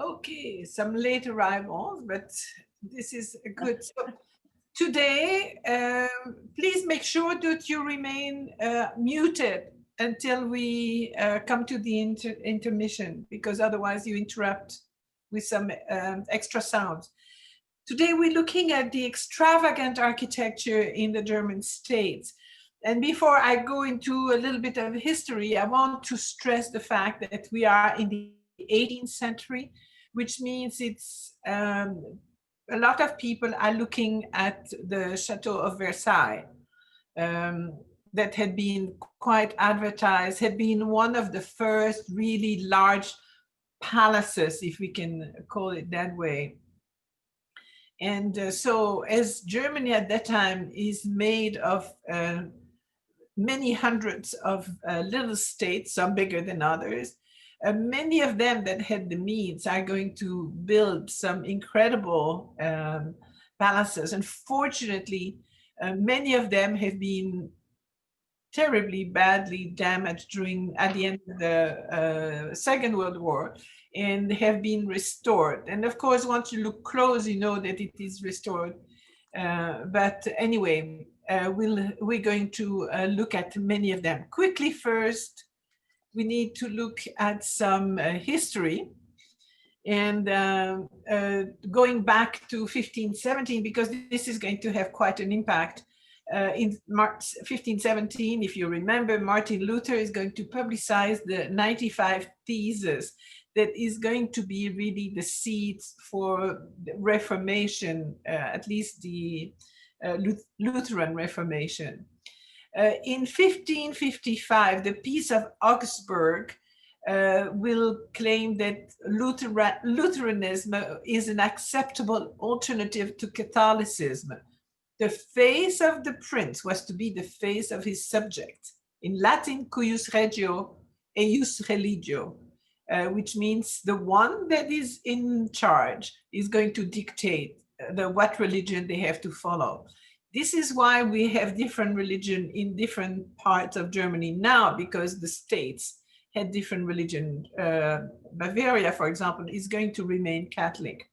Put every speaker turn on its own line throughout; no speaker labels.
Okay, some late arrivals, but this is good. So today, please make sure that you remain muted until we come to the intermission, because otherwise you interrupt with some extra sounds. Today, we're looking at the extravagant architecture in the German states. And before I go into a little bit of history, I want to stress the fact that we are in the 18th century, which means it's a lot of people are looking at the Chateau of Versailles um, that had been quite advertised, had been one of the first really large palaces, if we can call it that way. And so, as Germany at that time is made of many hundreds of little states, some bigger than others, many of them that had the means are going to build some incredible palaces. Unfortunately, many of them have been terribly badly damaged during at the end of the Second World War and have been restored. And of course, once you look close, you know that it is restored. But anyway, we're going to look at many of them. Quickly first, we need to look at some history. And going back to 1517, because this is going to have quite an impact. In March 1517, if you remember, Martin Luther is going to publicize the 95 Theses that is going to be really the seeds for the Reformation, at least the Lutheran Reformation. In 1555, the Peace of Augsburg will claim that Lutheranism is an acceptable alternative to Catholicism. The face of the prince was to be the face of his subject. In Latin, cuius regio eius religio, which means the one that is in charge is going to dictate what religion they have to follow. This is why we have different religion in different parts of Germany now, because the states had different religion. Bavaria, for example, is going to remain Catholic.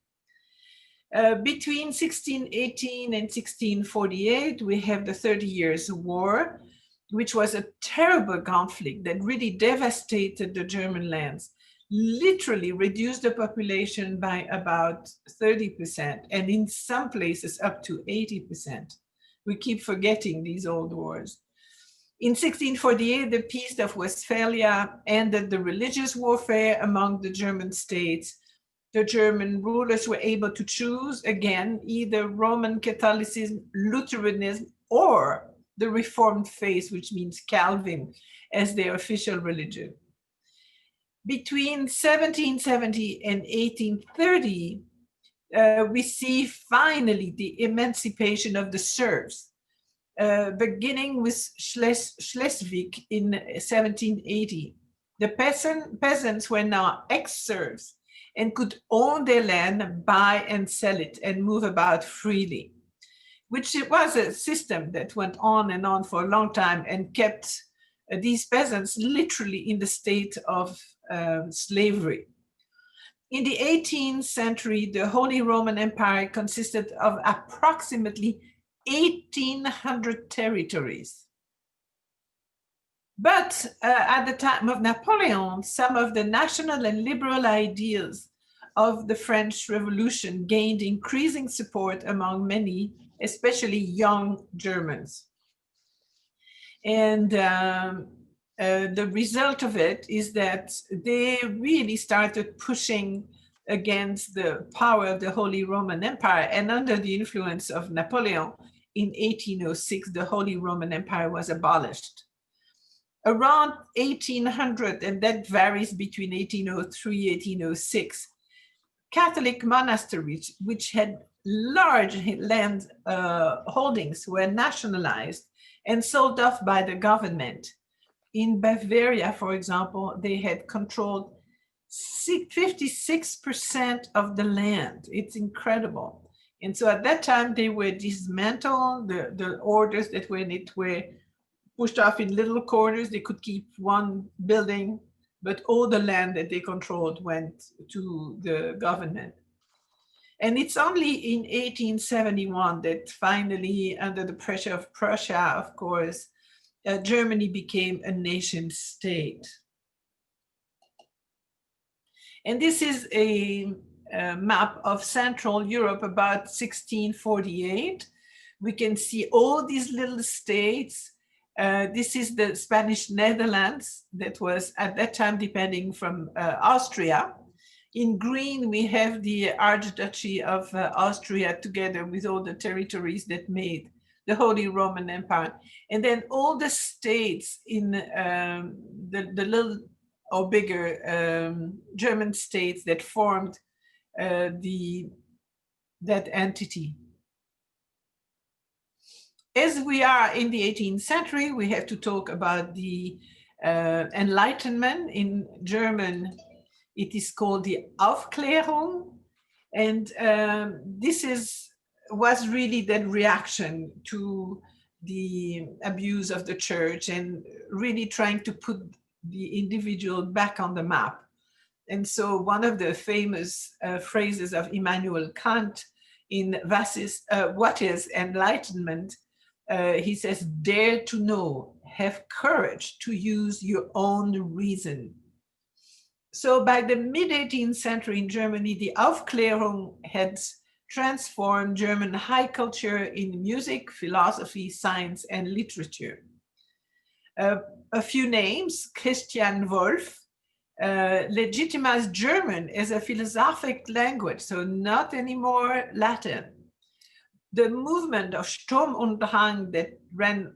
Between 1618 and 1648, we have the 30 Years' War, which was a terrible conflict that really devastated the German lands, literally reduced the population by about 30%, and in some places up to 80%. We keep forgetting these old wars. In 1648, the Peace of Westphalia ended the religious warfare among the German states. The German rulers were able to choose, again, either Roman Catholicism, Lutheranism, or the Reformed faith, which means Calvin, as their official religion. Between 1770 and 1830, we see finally the emancipation of the serfs, beginning with Schleswig in 1780. The peasants were now ex-serfs and could own their land, buy and sell it, and move about freely, which it was a system that went on and on for a long time and kept these peasants literally in the state of slavery. In the 18th century, the Holy Roman Empire consisted of approximately 1,800 territories. But at the time of Napoleon, some of the national and liberal ideas of the French Revolution gained increasing support among many, especially young Germans. And the result of it is that they really started pushing against the power of the Holy Roman Empire. And under the influence of Napoleon, in 1806, the Holy Roman Empire was abolished. Around 1800, and that varies between 1803 and 1806, Catholic monasteries, which had large land holdings, were nationalized and sold off by the government. In Bavaria, for example, they had controlled 56% of the land. It's incredible. And so at that time, they were dismantled. The orders that were in it were pushed off in little corners. They could keep one building but all the land that they controlled went to the government. And it's only in 1871 that finally, under the pressure of Prussia, of course, Germany became a nation state. And this is a map of Central Europe about 1648. We can see all these little states. This is the Spanish Netherlands that was at that time depending from Austria. In green, we have the Archduchy of Austria together with all the territories that made the Holy Roman Empire. And then all the states in the little or bigger German states that formed that entity. As we are in the 18th century, we have to talk about the Enlightenment. In German, it is called the Aufklärung. And this was really the reaction to the abuse of the church and really trying to put the individual back on the map. And so one of the famous phrases of Immanuel Kant in What is Enlightenment? He says, dare to know, have courage to use your own reason. So by the mid-18th century in Germany, the Aufklärung had transformed German high culture in music, philosophy, science, and literature. A few names: Christian Wolff legitimized German as a philosophic language, so not anymore Latin. The movement of Sturm und Drang that ran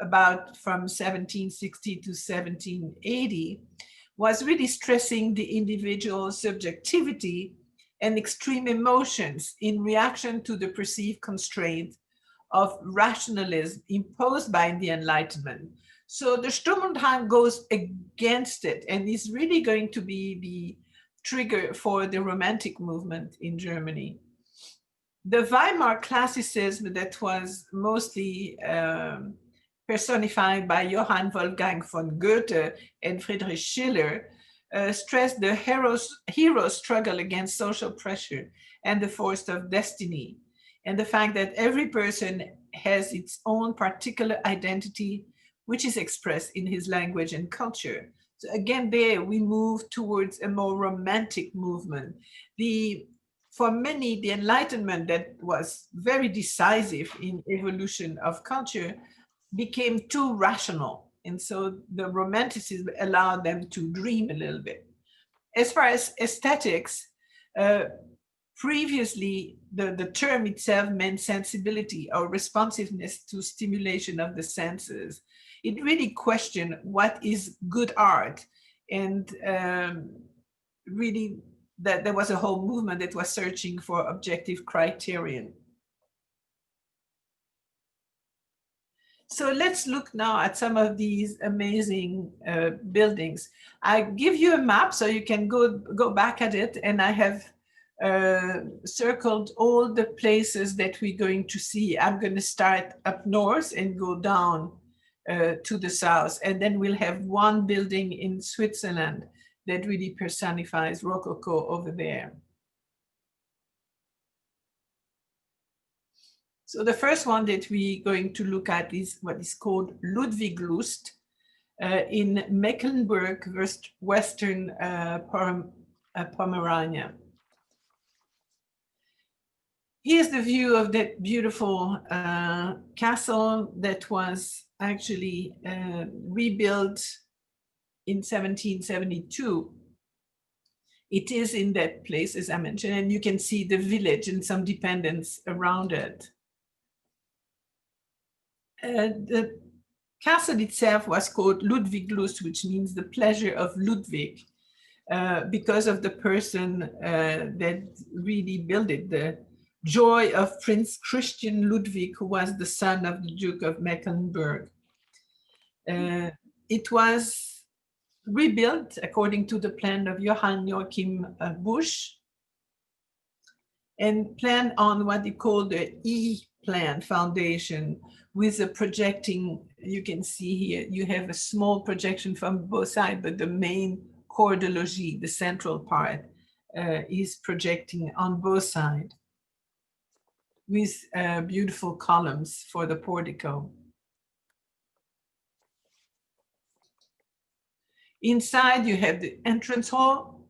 about from 1760 to 1780 was really stressing the individual subjectivity and extreme emotions in reaction to the perceived constraint of rationalism imposed by the Enlightenment. So the Sturm und Drang goes against it and is really going to be the trigger for the Romantic movement in Germany. The Weimar classicism that was mostly personified by Johann Wolfgang von Goethe and Friedrich Schiller stressed the hero struggle against social pressure and the force of destiny, and the fact that every person has its own particular identity, which is expressed in his language and culture. So again, there we move towards a more romantic movement. For many, the Enlightenment that was very decisive in evolution of culture became too rational. And so the Romanticism allowed them to dream a little bit. As far as aesthetics, previously the term itself meant sensibility or responsiveness to stimulation of the senses. It really questioned what is good art, and really that there was a whole movement that was searching for objective criterion. So let's look now at some of these amazing buildings. I give you a map so you can go back at it, and I have circled all the places that we're going to see. I'm going to start up north and go down to the south, and then we'll have one building in Switzerland that really personifies Rococo over there. So the first one that we're going to look at is what is called Ludwigslust in Mecklenburg-Western Pomerania. Here's the view of that beautiful castle that was actually rebuilt in 1772. It is in that place, as I mentioned, and you can see the village and some dependents around it. The castle itself was called Ludwigslust, which means the pleasure of Ludwig, because of the person that really built it, the joy of Prince Christian Ludwig, who was the son of the Duke of Mecklenburg. It was rebuilt according to the plan of Johann Joachim Busch and planned on what they call the E-plan foundation, with a projecting, you can see here, you have a small projection from both sides, but the main corps de logis, the central part, is projecting on both sides with beautiful columns for the portico. Inside, you have the entrance hall,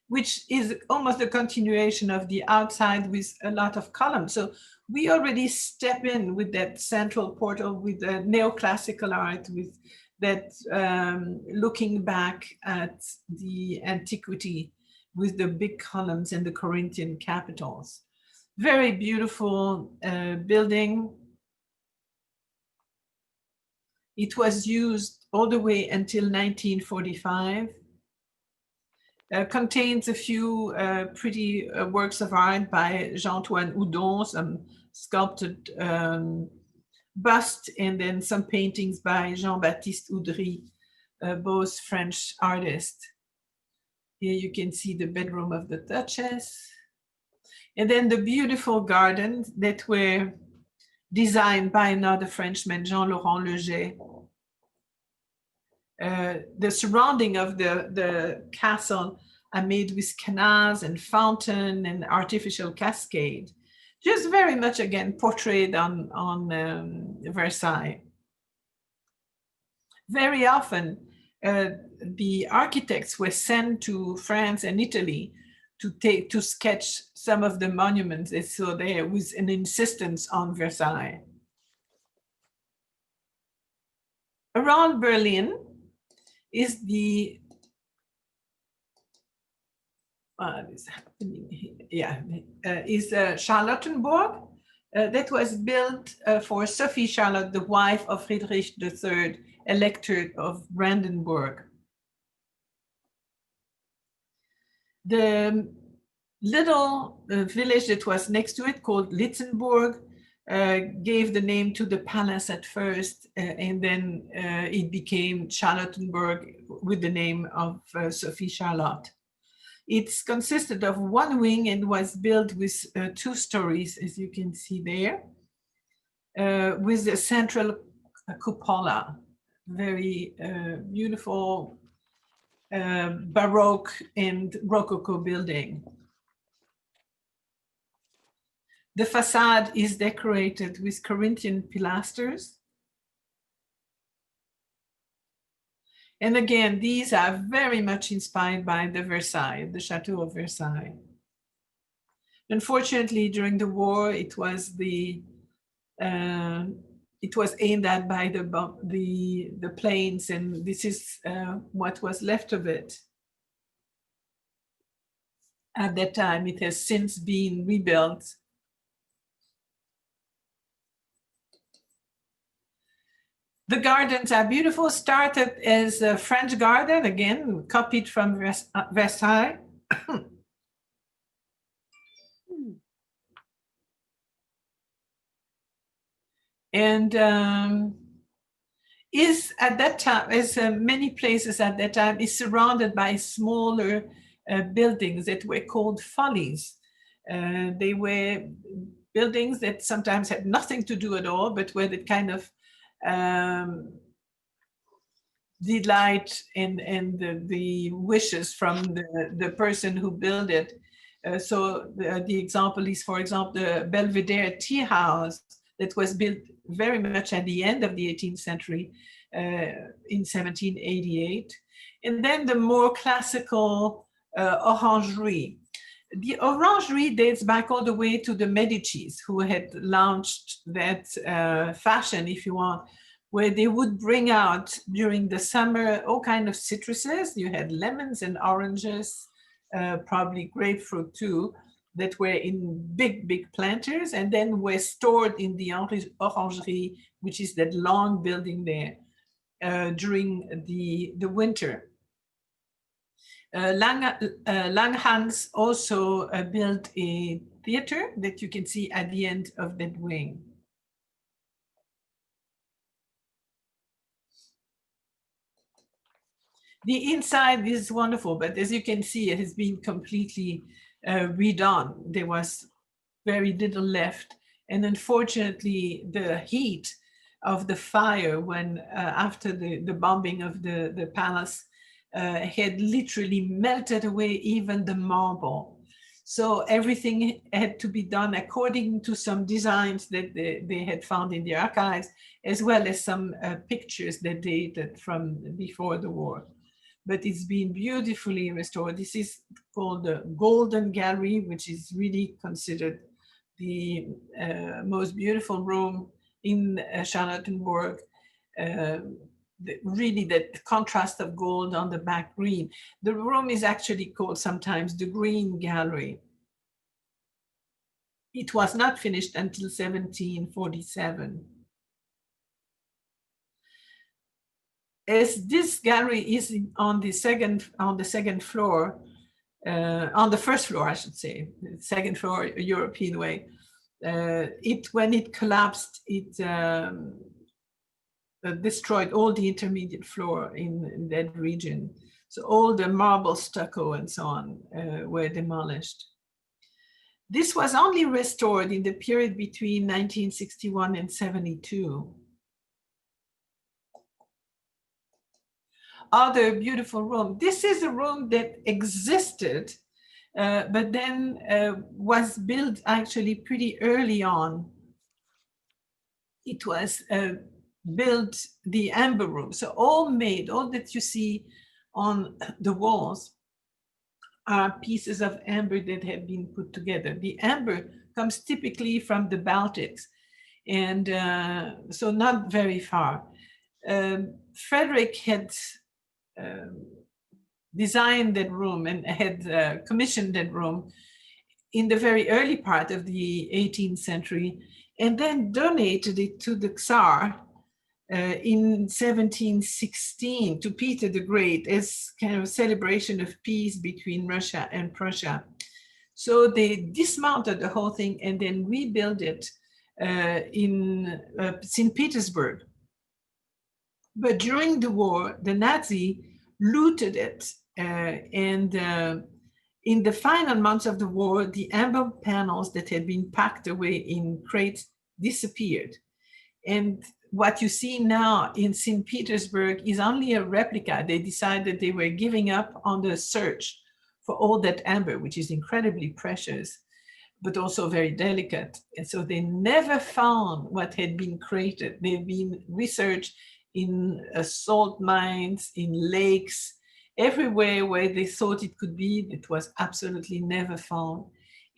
which is almost a continuation of the outside with a lot of columns. So we already step in with that central portal, with the neoclassical art, with that looking back at the antiquity with the big columns and the Corinthian capitals. Very beautiful building. It was used all the way until 1945. Contains a few pretty works of art by Jean-Antoine Houdon, some sculpted bust, and then some paintings by Jean-Baptiste Oudry, both French artists. Here you can see the bedroom of the Duchess. And then the beautiful gardens that were designed by another Frenchman, Jean-Laurent Leger. The surrounding of the castle are made with canals and fountain and artificial cascade. Just very much, again, portrayed on Versailles. Very often, the architects were sent to France and Italy to sketch some of the monuments they saw there with an insistence on Versailles. Around Berlin is the Charlottenburg that was built for Sophie Charlotte, the wife of Friedrich III, Elector of Brandenburg. The little village that was next to it, called Litzenburg, gave the name to the palace at first, and then it became Charlottenburg with the name of Sophie Charlotte. It's consisted of one wing and was built with 2 stories, as you can see there, with a central cupola, very beautiful Baroque and Rococo building. The facade is decorated with Corinthian pilasters. And again, these are very much inspired by the Chateau of Versailles. Unfortunately, during the war, it was aimed at by the planes, and this is what was left of it. At that time, it has since been rebuilt. The gardens are beautiful, started as a French garden, again, copied from Versailles. And is at that time, as many places at that time, is surrounded by smaller buildings that were called follies. They were buildings that sometimes had nothing to do at all, but were the kind of delight and the wishes from the person who built it. So the example is, for example, the Belvedere tea house that was built very much at the end of the 18th century in 1788. And then the more classical orangery. The orangery dates back all the way to the Medicis, who had launched that fashion, if you want, where they would bring out during the summer all kinds of citruses. You had lemons and oranges, probably grapefruit too, that were in big, big planters, and then were stored in the orangerie, which is that long building there, during the winter. Langhans also built a theater that you can see at the end of that wing. The inside is wonderful, but as you can see, it has been completely redone. There was very little left. And unfortunately, the heat of the fire when after the bombing of the palace had literally melted away even the marble. So everything had to be done according to some designs that they had found in the archives, as well as some pictures that dated from before the war. But it's been beautifully restored. This is called the Golden Gallery, which is really considered the most beautiful room in Charlottenburg. Really that contrast of gold on the back green. The room is actually called sometimes the Green Gallery. It was not finished until 1747. As this gallery is on the first floor, I should say, second floor, European way. When it collapsed, it destroyed all the intermediate floor in that region. So all the marble, stucco, and so on were demolished. This was only restored in the period between 1961 and 72. Other beautiful room. This is a room that existed, but then was built actually pretty early on. It was built the amber room. So all that you see on the walls are pieces of amber that have been put together. The amber comes typically from the Baltics, and so not very far. Friedrich had designed that room and had commissioned that room in the very early part of the 18th century, and then donated it to the Tsar in 1716 to Peter the Great as kind of a celebration of peace between Russia and Prussia. So they dismounted the whole thing and then rebuilt it in St. Petersburg. But during the war, the Nazi looted it, and in the final months of the war, the amber panels that had been packed away in crates disappeared. And what you see now in St. Petersburg is only a replica. They decided they were giving up on the search for all that amber, which is incredibly precious, but also very delicate. And so they never found what had been created. They've been researched in salt mines, in lakes, everywhere where they thought it could be. It was absolutely never found.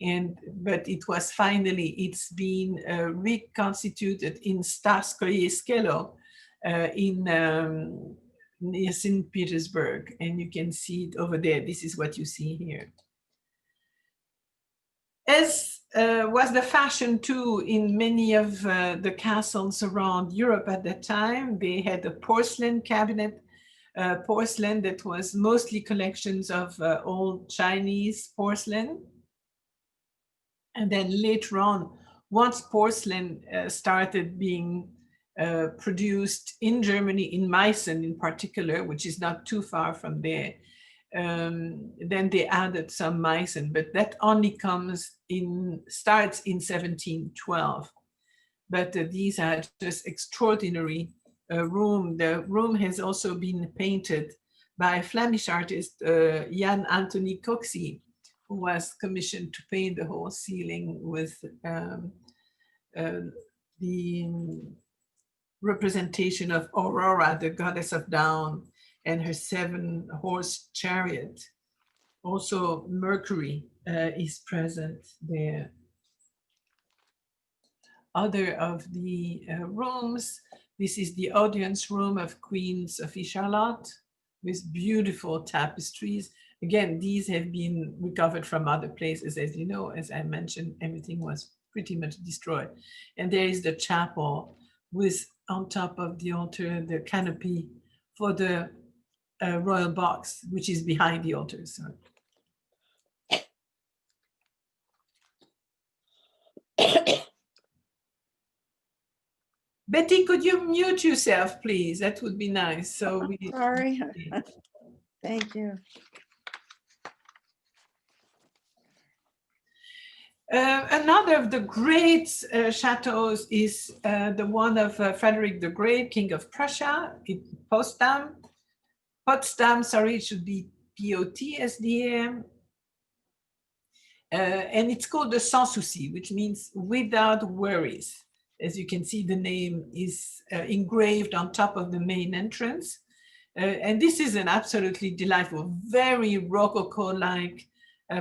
But it was finally, it's been reconstituted in Starskoye Skelo near St. Petersburg. And you can see it over there. This is what you see here. As was the fashion too in many of the castles around Europe at that time, they had a porcelain cabinet, porcelain that was mostly collections of old Chinese porcelain. And then later on, once porcelain started being produced in Germany, in Meissen in particular, which is not too far from there, then they added some Meissen, but that only starts in 1712. But these are just extraordinary room. The room has also been painted by a Flemish artist, Jan Anthony Coxey, who was commissioned to paint the whole ceiling with the representation of Aurora, the goddess of dawn, and her 7-horse chariot. Also, Mercury is present there. Other of the rooms, this is the audience room of Queen Sophie Charlotte with beautiful tapestries. Again, these have been recovered from other places. As you know, as I mentioned, everything was pretty much destroyed. And there is the chapel with, on top of the altar, the canopy for the royal box, which is behind the altar. So. Betty, could you mute yourself, please? That would be nice. So
sorry. Thank you.
Another of the great chateaus is the one of Frederick the Great, King of Prussia, in Potsdam. Potsdam, sorry, it should be Potsdam. And it's called the Sans Souci, which means without worries. As you can see, the name is engraved on top of the main entrance. And this is an absolutely delightful, very Rococo-like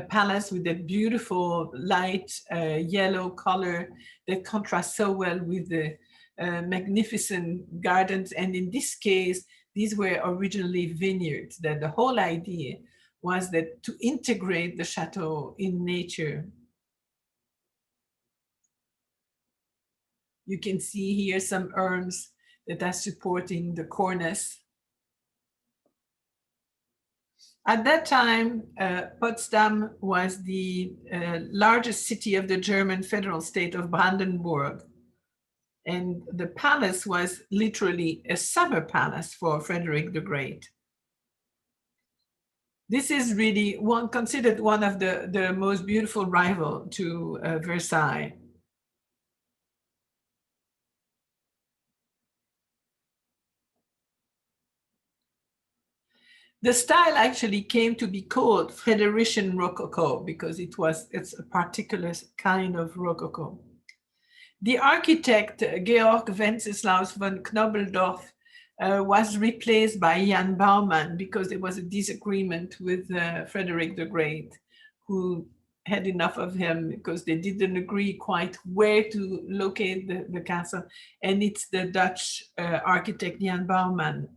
palace with that beautiful light yellow color that contrasts so well with the magnificent gardens. And in this case, these were originally vineyards, that the whole idea was that to integrate the chateau in nature. You can see here some urns that are supporting the cornice. At that time, Potsdam was the largest city of the German federal state of Brandenburg. And the palace was literally a summer palace for Frederick the Great. This is really considered one of the most beautiful rival to Versailles. The style actually came to be called Friderichian Rococo because it's a particular kind of Rococo. The architect Georg Wenceslaus von Knobeldorf was replaced by Jan Baumann because there was a disagreement with Frederick the Great, who had enough of him because they didn't agree quite where to locate the castle. And it's the Dutch architect Jan Baumann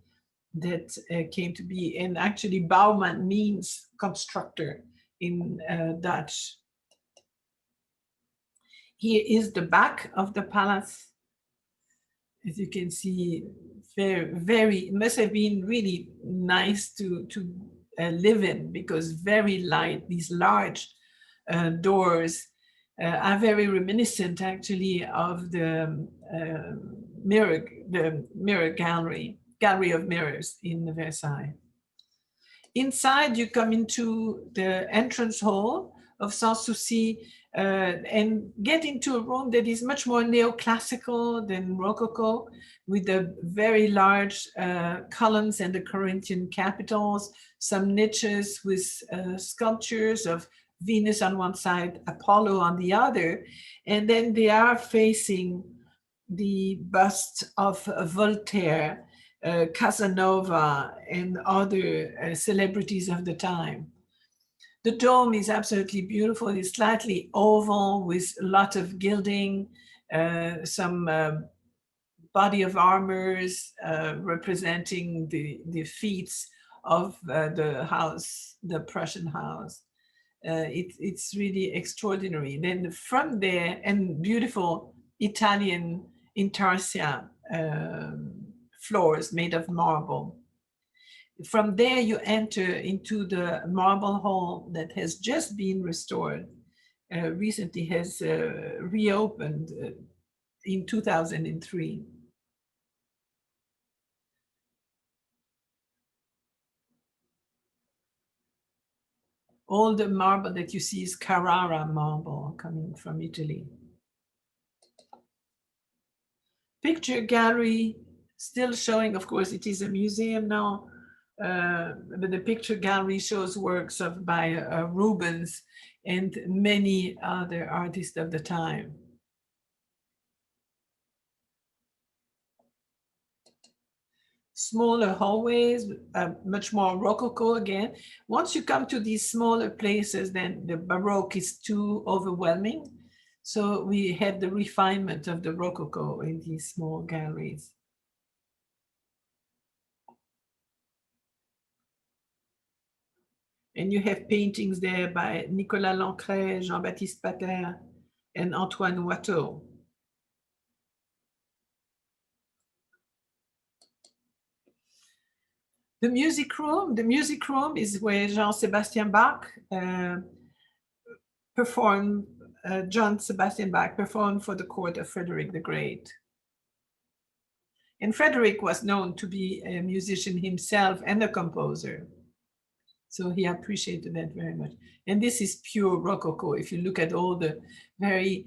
that came to be. And actually Baumann means constructor in Dutch. Here is the back of the palace. As you can see, it must have been really nice to live in because very light, these large doors are very reminiscent actually of the mirror gallery of mirrors in Versailles. Inside, you come into the entrance hall of Sans Souci and get into a room that is much more neoclassical than Rococo, with the very large columns and the Corinthian capitals, some niches with sculptures of Venus on one side, Apollo on the other, and then they are facing the bust of Voltaire, Casanova, and other celebrities of the time. The dome is absolutely beautiful. It's slightly oval with a lot of gilding, some body of armors representing the feats of the house, the Prussian house. It's really extraordinary. Then from there, and beautiful Italian intarsia floors made of marble. From there, you enter into the marble hall that has just been restored. Recently has reopened in 2003. All the marble that you see is Carrara marble coming from Italy. Picture gallery still showing, of course, it is a museum now, but the picture gallery shows works by Rubens and many other artists of the time. Smaller hallways, much more Rococo again. Once you come to these smaller places, then the Baroque is too overwhelming. So we have the refinement of the Rococo in these small galleries. And you have paintings there by Nicolas Lancret, Jean-Baptiste Pater, and Antoine Watteau. The music room is where Jean-Sebastian Bach performed, John Sebastian Bach performed for the court of Frederick the Great. And Frederick was known to be a musician himself and a composer. So he appreciated that very much. And this is pure Rococo. If you look at all the very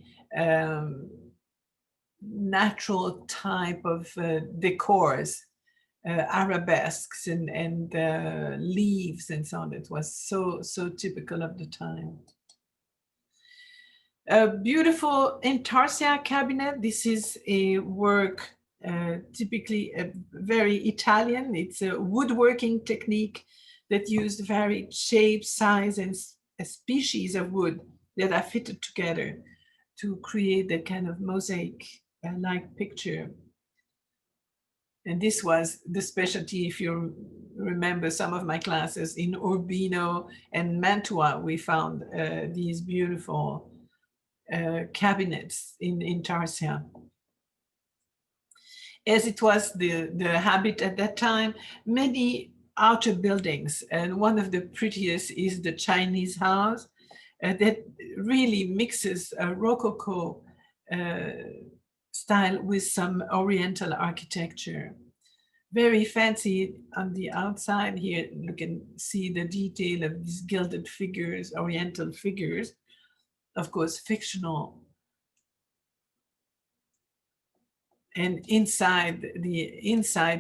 natural type of decors arabesques and leaves and so on. It was so typical of the time. A beautiful intarsia cabinet. This is a work typically very Italian. It's a woodworking technique that used varied shapes, size, and a species of wood that are fitted together to create a kind of mosaic-like picture. And this was the specialty, if you remember some of my classes in Urbino and Mantua, we found these beautiful cabinets in Tarsia. As it was the habit at that time, many outer buildings, and one of the prettiest is the Chinese house that really mixes a Rococo style with some Oriental architecture. Very fancy on the outside here. You can see the detail of these gilded figures, Oriental figures, of course, fictional. And inside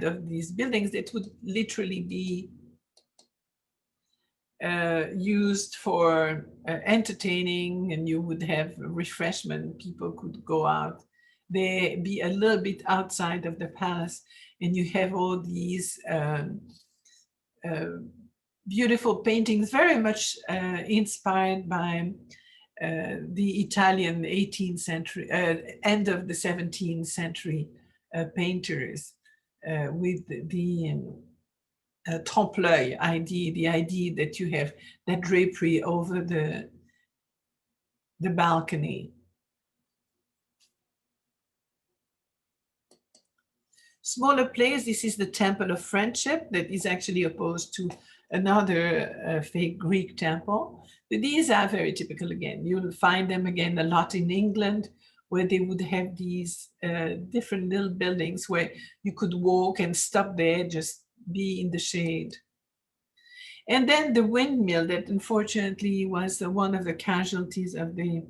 of these buildings, it would literally be used for entertaining, and you would have refreshment. People could go out. They be a little bit outside of the palace, and you have all these beautiful paintings, very much inspired by the Italian 18th century, end of the 17th century painters with the trompe-l'œil idea, the idea that you have that drapery over the balcony. Smaller place, this is the Temple of Friendship that is actually opposed to another fake Greek temple. But these are very typical again. You'll find them again a lot in England, where they would have these different little buildings where you could walk and stop there, just be in the shade. And then the windmill that unfortunately was one of the casualties of the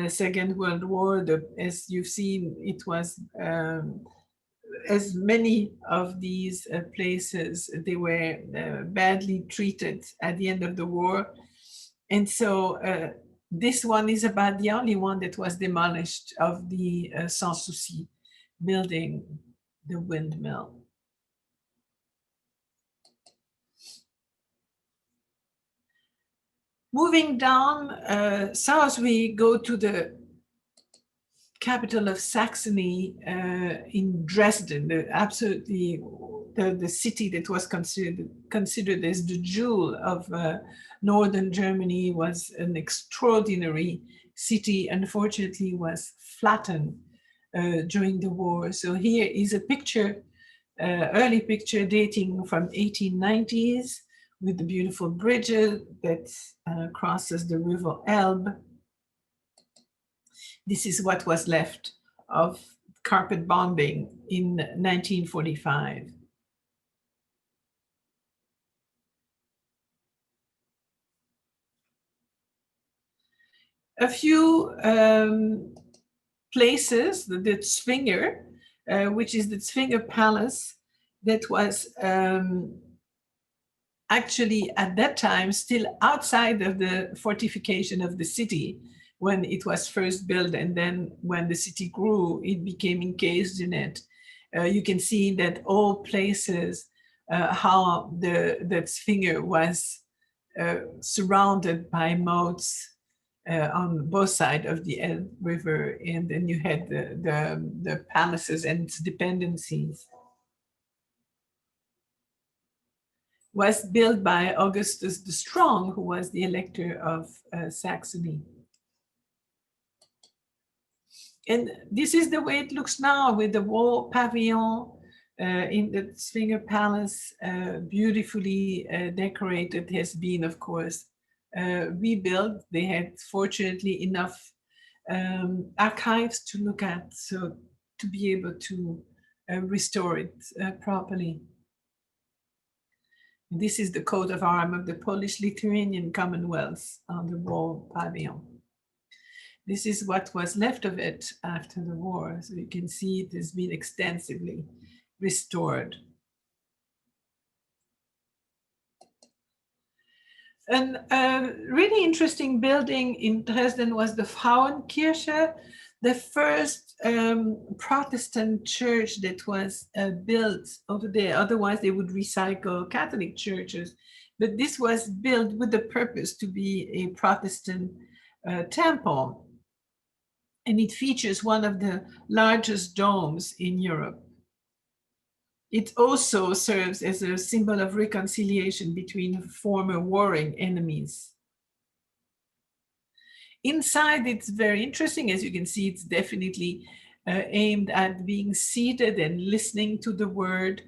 Second World War. As you've seen, it was as many of these places, they were badly treated at the end of the war. And so this one is about the only one that was demolished of the Sans Souci building, the windmill. Moving down south, we go to the capital of Saxony in Dresden, the city that was considered as the jewel of northern Germany. Was an extraordinary city. Unfortunately, was flattened during the war. So here is a picture, early picture dating from 1890s, with the beautiful bridge that crosses the River Elbe. This is what was left of carpet bombing in 1945. A few places, the Zwinger, which is the Zwinger Palace, that was actually at that time still outside of the fortification of the city when it was first built, and then when the city grew, it became encased in it. You can see that all places, how the Zwinger was surrounded by moats on both sides of the Elbe River, and then you had the palaces and its dependencies. Was built by Augustus the Strong, who was the elector of Saxony. And this is the way it looks now, with the wall pavilion in the Zwinger Palace, beautifully decorated. Has been, of course, rebuilt. They had, fortunately, enough archives to look at, so to be able to restore it properly. This is the coat of arms of the Polish-Lithuanian Commonwealth on the wall pavilion. This is what was left of it after the war. So you can see it has been extensively restored. And a really interesting building in Dresden was the Frauenkirche, the first Protestant church that was built over there. Otherwise, they would recycle Catholic churches. But this was built with the purpose to be a Protestant temple. And it features one of the largest domes in Europe. It also serves as a symbol of reconciliation between former warring enemies. Inside, it's very interesting. As you can see, it's definitely aimed at being seated and listening to the word.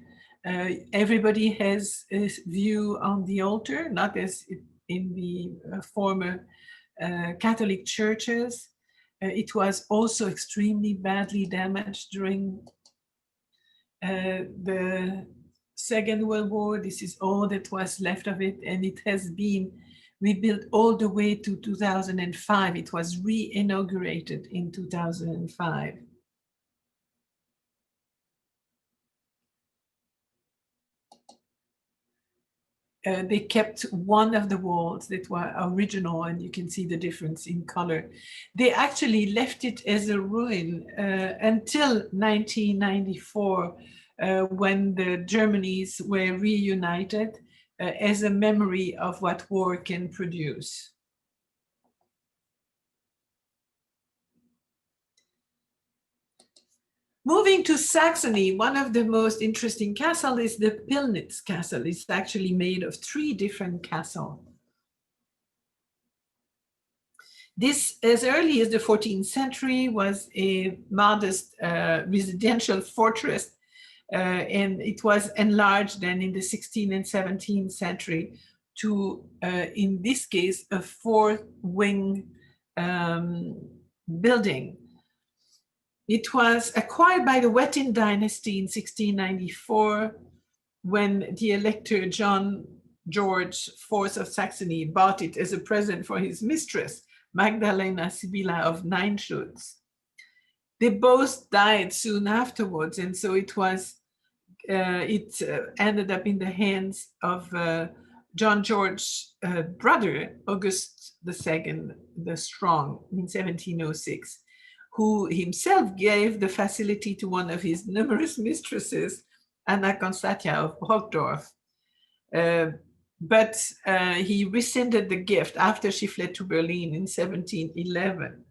Everybody has a view on the altar, not as in the former Catholic churches. It was also extremely badly damaged during the Second World War. This is all that was left of it, and it has been rebuilt all the way to 2005. It was re-inaugurated in 2005. They kept one of the walls that were original, and you can see the difference in color. They actually left it as a ruin until 1994, when the Germanies were reunited as a memory of what war can produce. Moving to Saxony, one of the most interesting castles is the Pillnitz castle. It's actually made of 3 different castles. This, as early as the 14th century, was a modest residential fortress, and it was enlarged then in the 16th and 17th century to, in this case, a 4-wing building. It was acquired by the Wettin dynasty in 1694, when the Elector John George IV of Saxony bought it as a present for his mistress, Magdalena Sibylla of Neinschutz. They both died soon afterwards, and so it ended up in the hands of John George's brother, Augustus II the Strong, in 1706. Who himself gave the facility to one of his numerous mistresses, Anna Constantia of Brockdorf. But he rescinded the gift after she fled to Berlin in 1711.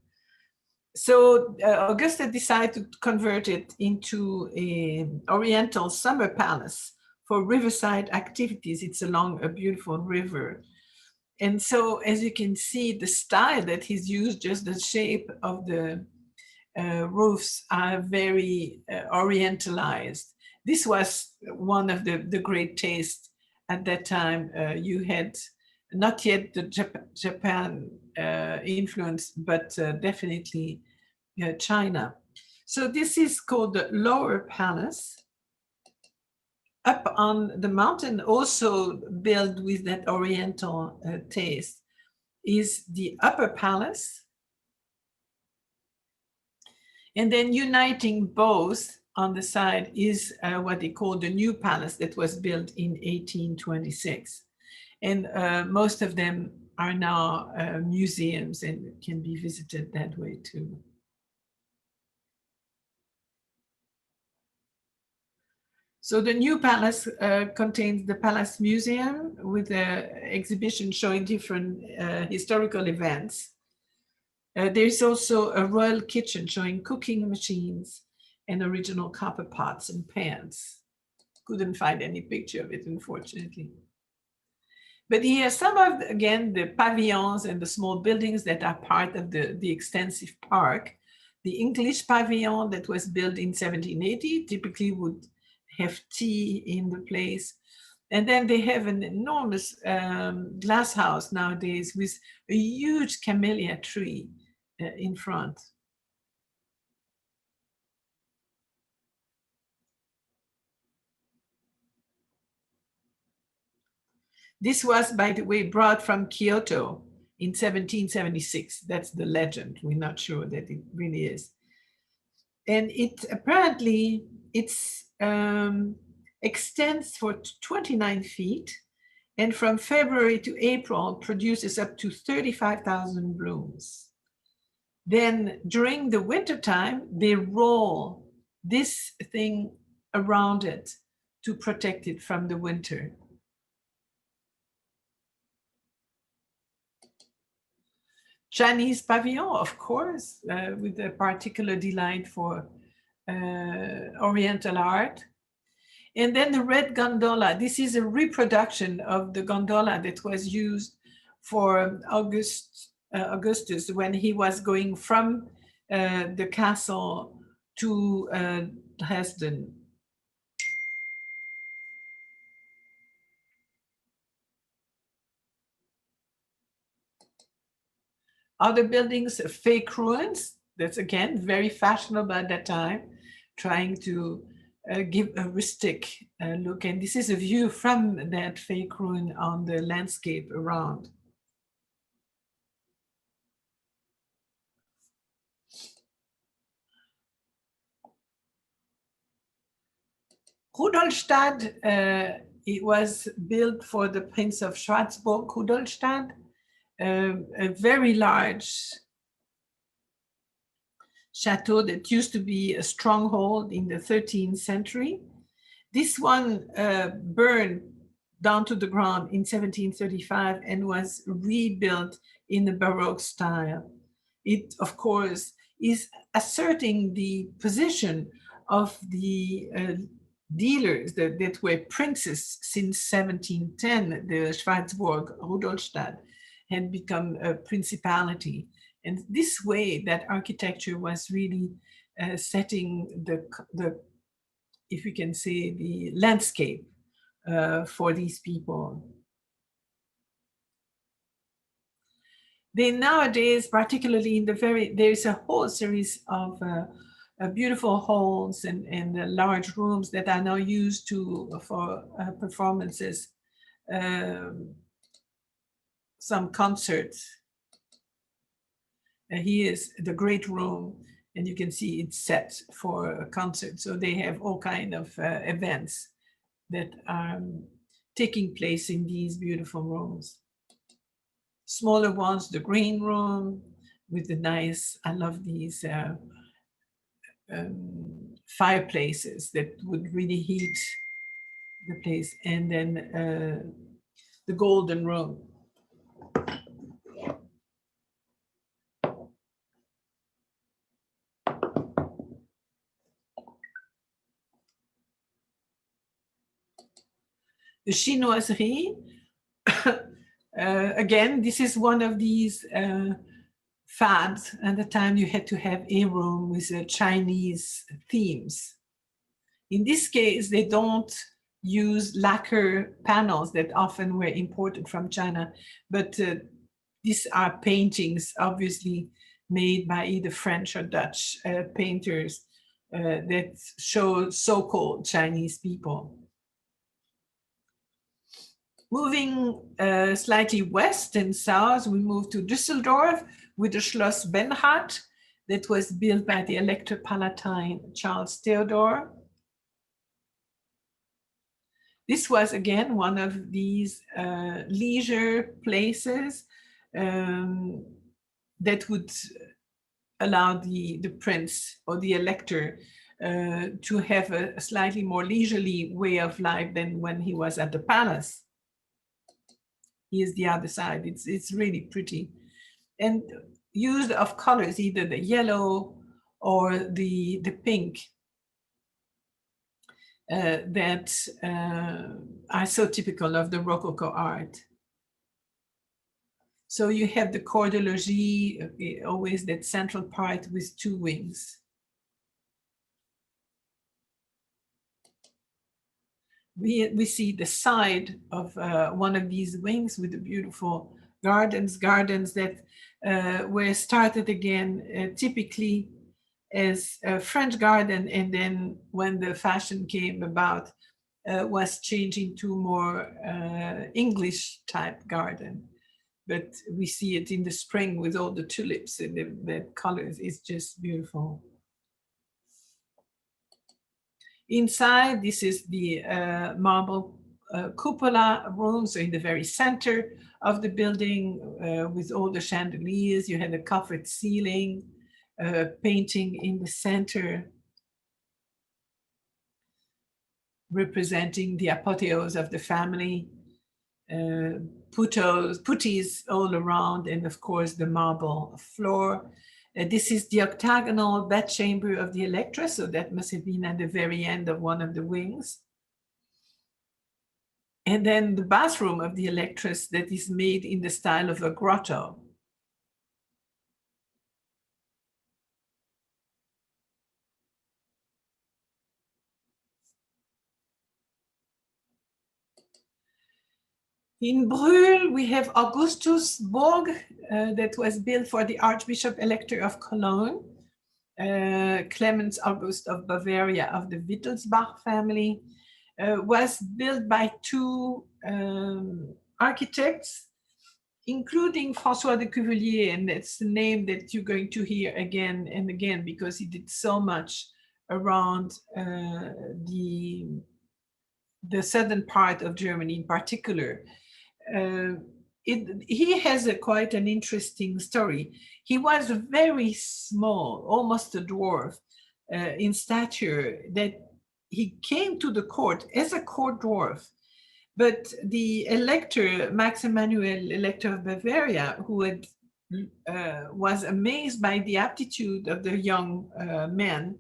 So Augusta decided to convert it into an oriental summer palace for riverside activities. It's along a beautiful river. And so, as you can see, the style that he's used, just the shape of the roofs are very orientalized. This was one of the great tastes at that time. You had not yet the Japan influence, but definitely China. So this is called the Lower Palace. Up on the mountain, also built with that oriental taste, is the Upper Palace. And then uniting both on the side is what they call the New Palace that was built in 1826. And most of them are now museums and can be visited that way too. So the New Palace contains the Palace Museum with an exhibition showing different historical events. There's also a royal kitchen showing cooking machines and original copper pots and pans. Couldn't find any picture of it, unfortunately. But here, some of, again, the pavilions and the small buildings that are part of the extensive park. The English pavilion that was built in 1780 typically would have tea in the place. And then they have an enormous glass house nowadays with a huge camellia tree in front. This was, by the way, brought from Kyoto in 1776. That's the legend. We're not sure that it really is. And it apparently, extends for 29 feet, and from February to April produces up to 35,000 blooms. Then during the winter time, they roll this thing around it to protect it from the winter. Chinese pavilion, of course, with a particular delight for Oriental art. And then the red gondola. This is a reproduction of the gondola that was used for Augustus when he was going from the castle to Dresden. Other buildings, fake ruins. That's again very fashionable at that time, trying to give a rustic look. And this is a view from that fake ruin on the landscape around. Rudolstadt, it was built for the Prince of Schwarzburg-Rudolstadt, a very large chateau that used to be a stronghold in the 13th century. This one burned down to the ground in 1735 and was rebuilt in the Baroque style. It, of course, is asserting the position of the dealers that were princes since 1710. The Schwarzburg-Rudolstadt had become a principality. And this way that architecture was really setting the, if we can say, the landscape for these people. They nowadays, particularly in there's a whole series of beautiful halls and large rooms that are now used for performances, some concerts. Here is the great room, and you can see it's set for a concert. So they have all kinds of events that are taking place in these beautiful rooms. Smaller ones, the green room with the nice, I love these fireplaces that would really heat the place. And then the golden room. The chinoiserie, again, this is one of these fads. At the time you had to have a room with Chinese themes. In this case, they don't use lacquer panels that often were imported from China, but these are paintings obviously made by either French or Dutch painters that show so-called Chinese people. Moving slightly west and south, we move to Düsseldorf with the Schloss Benrath that was built by the Elector Palatine Charles Theodore. This was again one of these leisure places that would allow the prince or the elector to have a slightly more leisurely way of life than when he was at the palace. Here's the other side. It's really pretty. And use of colors, either the yellow or the pink, that are so typical of the Rococo art. So you have the corps de logis, always that central part with two wings. We see the side of one of these wings with the beautiful gardens that were started again typically as a French garden, and then when the fashion came about was changing to more English type garden. But we see it in the spring with all the tulips and the colors. It's just beautiful. Inside, this is the marble cupola room, so in the very center of the building, with all the chandeliers. You had a coffered ceiling, painting in the center, representing the apotheose of the family, putties all around, and of course the marble floor. This is the octagonal bedchamber of the Electra, so that must have been at the very end of one of the wings. And then the bathroom of the Electress that is made in the style of a grotto. In Brühl, we have Augustusburg that was built for the Archbishop Elector of Cologne, Clemens August of Bavaria of the Wittelsbach family. Was built by two architects, including François de Cuvelier, and that's the name that you're going to hear again and again because he did so much around the southern part of Germany in particular. He has quite an interesting story. He was very small, almost a dwarf in stature, that he came to the court as a court dwarf. But the elector, Max Emanuel, Elector of Bavaria, who had, was amazed by the aptitude of the young man,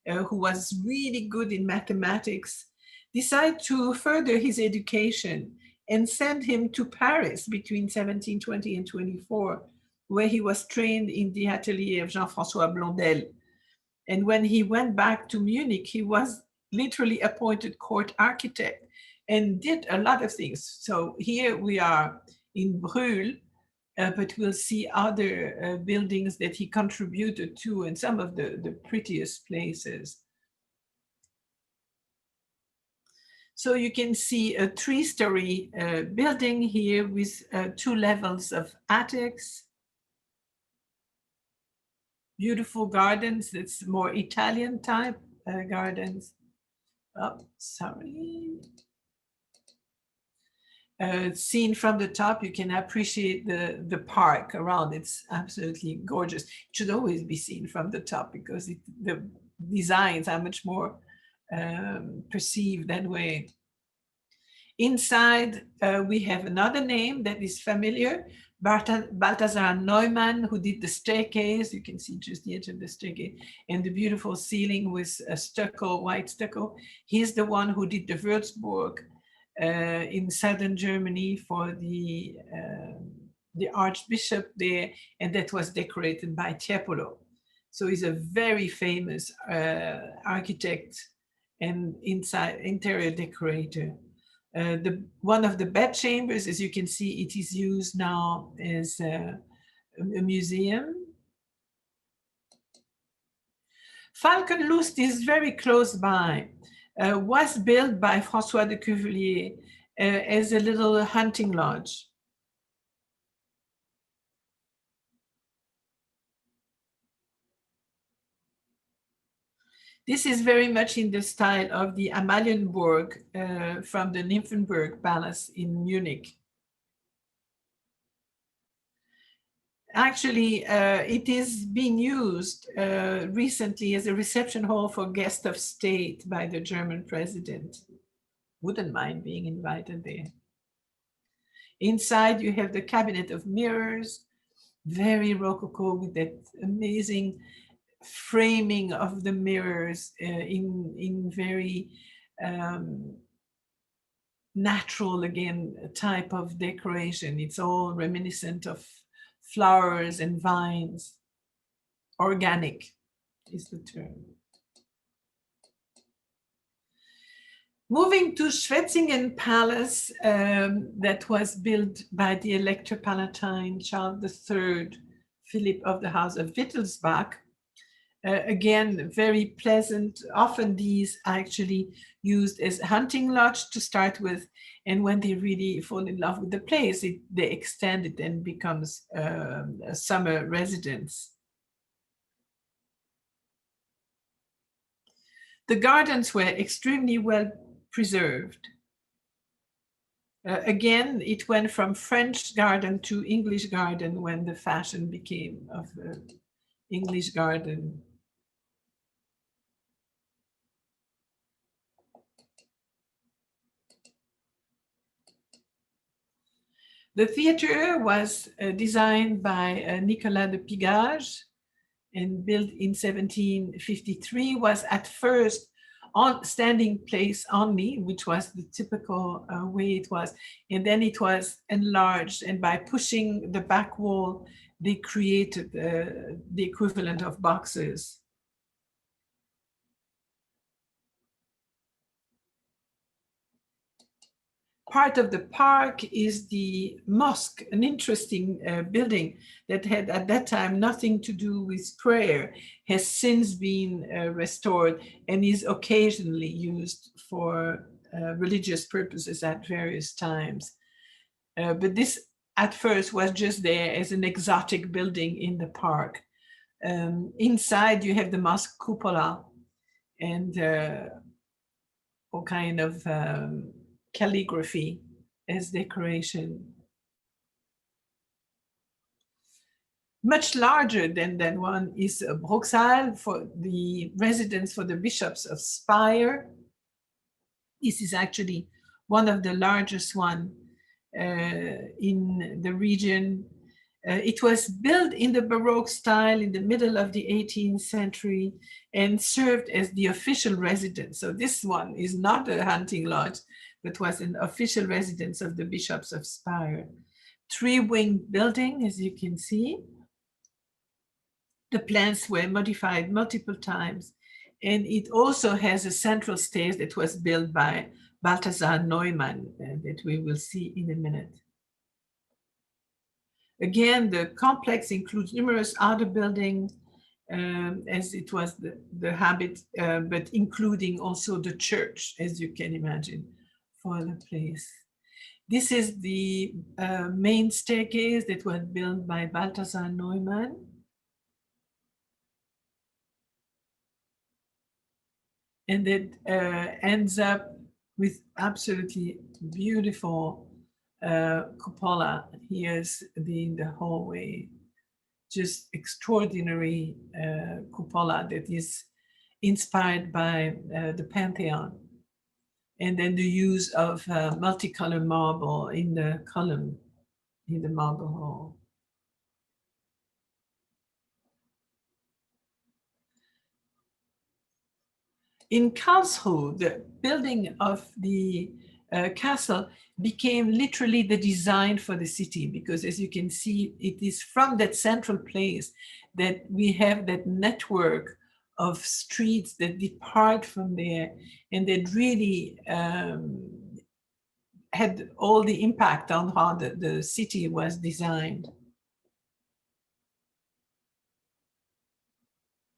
who was really good in mathematics, decided to further his education and sent him to Paris between 1720 and 24, where he was trained in the atelier of Jean-François Blondel. And when he went back to Munich, he was literally appointed court architect and did a lot of things. So here we are in Brühl, but we'll see other buildings that he contributed to and some of the prettiest places. So you can see a three-story building here with 2 levels of attics. Beautiful gardens, that's more Italian type gardens. Oh, sorry. Seen from the top, you can appreciate the park around. It's absolutely gorgeous. It should always be seen from the top because the designs are much more perceived that way. Inside, we have another name that is familiar, Balthasar Neumann, who did the staircase. You can see just the edge of the staircase and the beautiful ceiling with a stucco, white stucco. He's the one who did the Würzburg in southern Germany for the archbishop there, and that was decorated by Tiepolo. So he's a very famous architect and interior decorator. One of the bed chambers, as you can see, it is used now as a museum. Falkenlust is very close by. Was built by François de Cuvelier as a little hunting lodge. This is very much in the style of the Amalienburg from the Nymphenburg Palace in Munich. Actually, it is being used recently as a reception hall for guests of state by the German president. Wouldn't mind being invited there. Inside, you have the cabinet of mirrors, very Rococo with that amazing framing of the mirrors in very natural, again, type of decoration. It's all reminiscent of flowers and vines. Organic is the term. Moving to Schwetzingen Palace, that was built by the Elector Palatine Charles III, Philip of the House of Wittelsbach. Again, very pleasant. Often these are actually used as hunting lodge to start with. And when they really fall in love with the place, they extend it and becomes a summer residence. The gardens were extremely well preserved. Again, it went from French garden to English garden when the fashion became of English garden. The theater was designed by Nicolas de Pigage and built in 1753, was at first on standing place only, which was the typical way it was. And then it was enlarged, and by pushing the back wall, they created the equivalent of boxes. Part of the park is the mosque, an interesting building that had at that time nothing to do with prayer, has since been restored and is occasionally used for religious purposes at various times. But this at first was just there as an exotic building in the park. Inside you have the mosque cupola and all kind of calligraphy as decoration. Much larger than that one is Bruxelles, for the residence for the bishops of Speyer. This is actually one of the largest one in the region. It was built in the Baroque style in the middle of the 18th century and served as the official residence. So this one is not a hunting lodge, but was an official residence of the bishops of Speyer. Three-winged building, as you can see. The plans were modified multiple times, and it also has a central stage that was built by Balthasar Neumann that we will see in a minute. Again, the complex includes numerous other buildings, as it was the habit, but including also the church, as you can imagine, for the place. This is the main staircase that was built by Balthasar Neumann. And it ends up with absolutely beautiful cupola. Here's the hallway, just extraordinary cupola that is inspired by the Pantheon. And then the use of multicolored marble in the column, in the marble hall. In Karlsruhe, the building of the castle became literally the design for the city, because as you can see, it is from that central place that we have that network of streets that depart from there, and that really had all the impact on how the city was designed.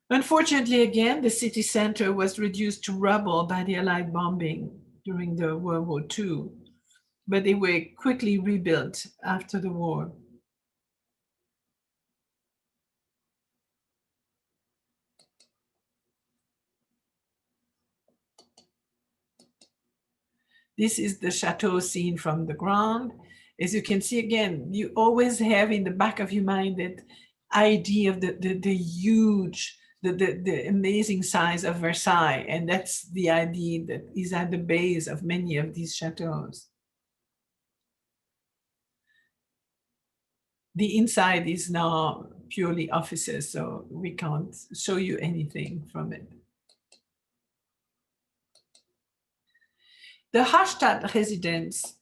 Unfortunately, again, the city center was reduced to rubble by the Allied bombing during the World War II, but they were quickly rebuilt after the war. This is the chateau seen from the ground. As you can see, again, you always have in the back of your mind that idea of the huge, the amazing size of Versailles. And that's the idea that is at the base of many of these chateaus. The inside is now purely offices, so we can't show you anything from it. The Rastatt Residenz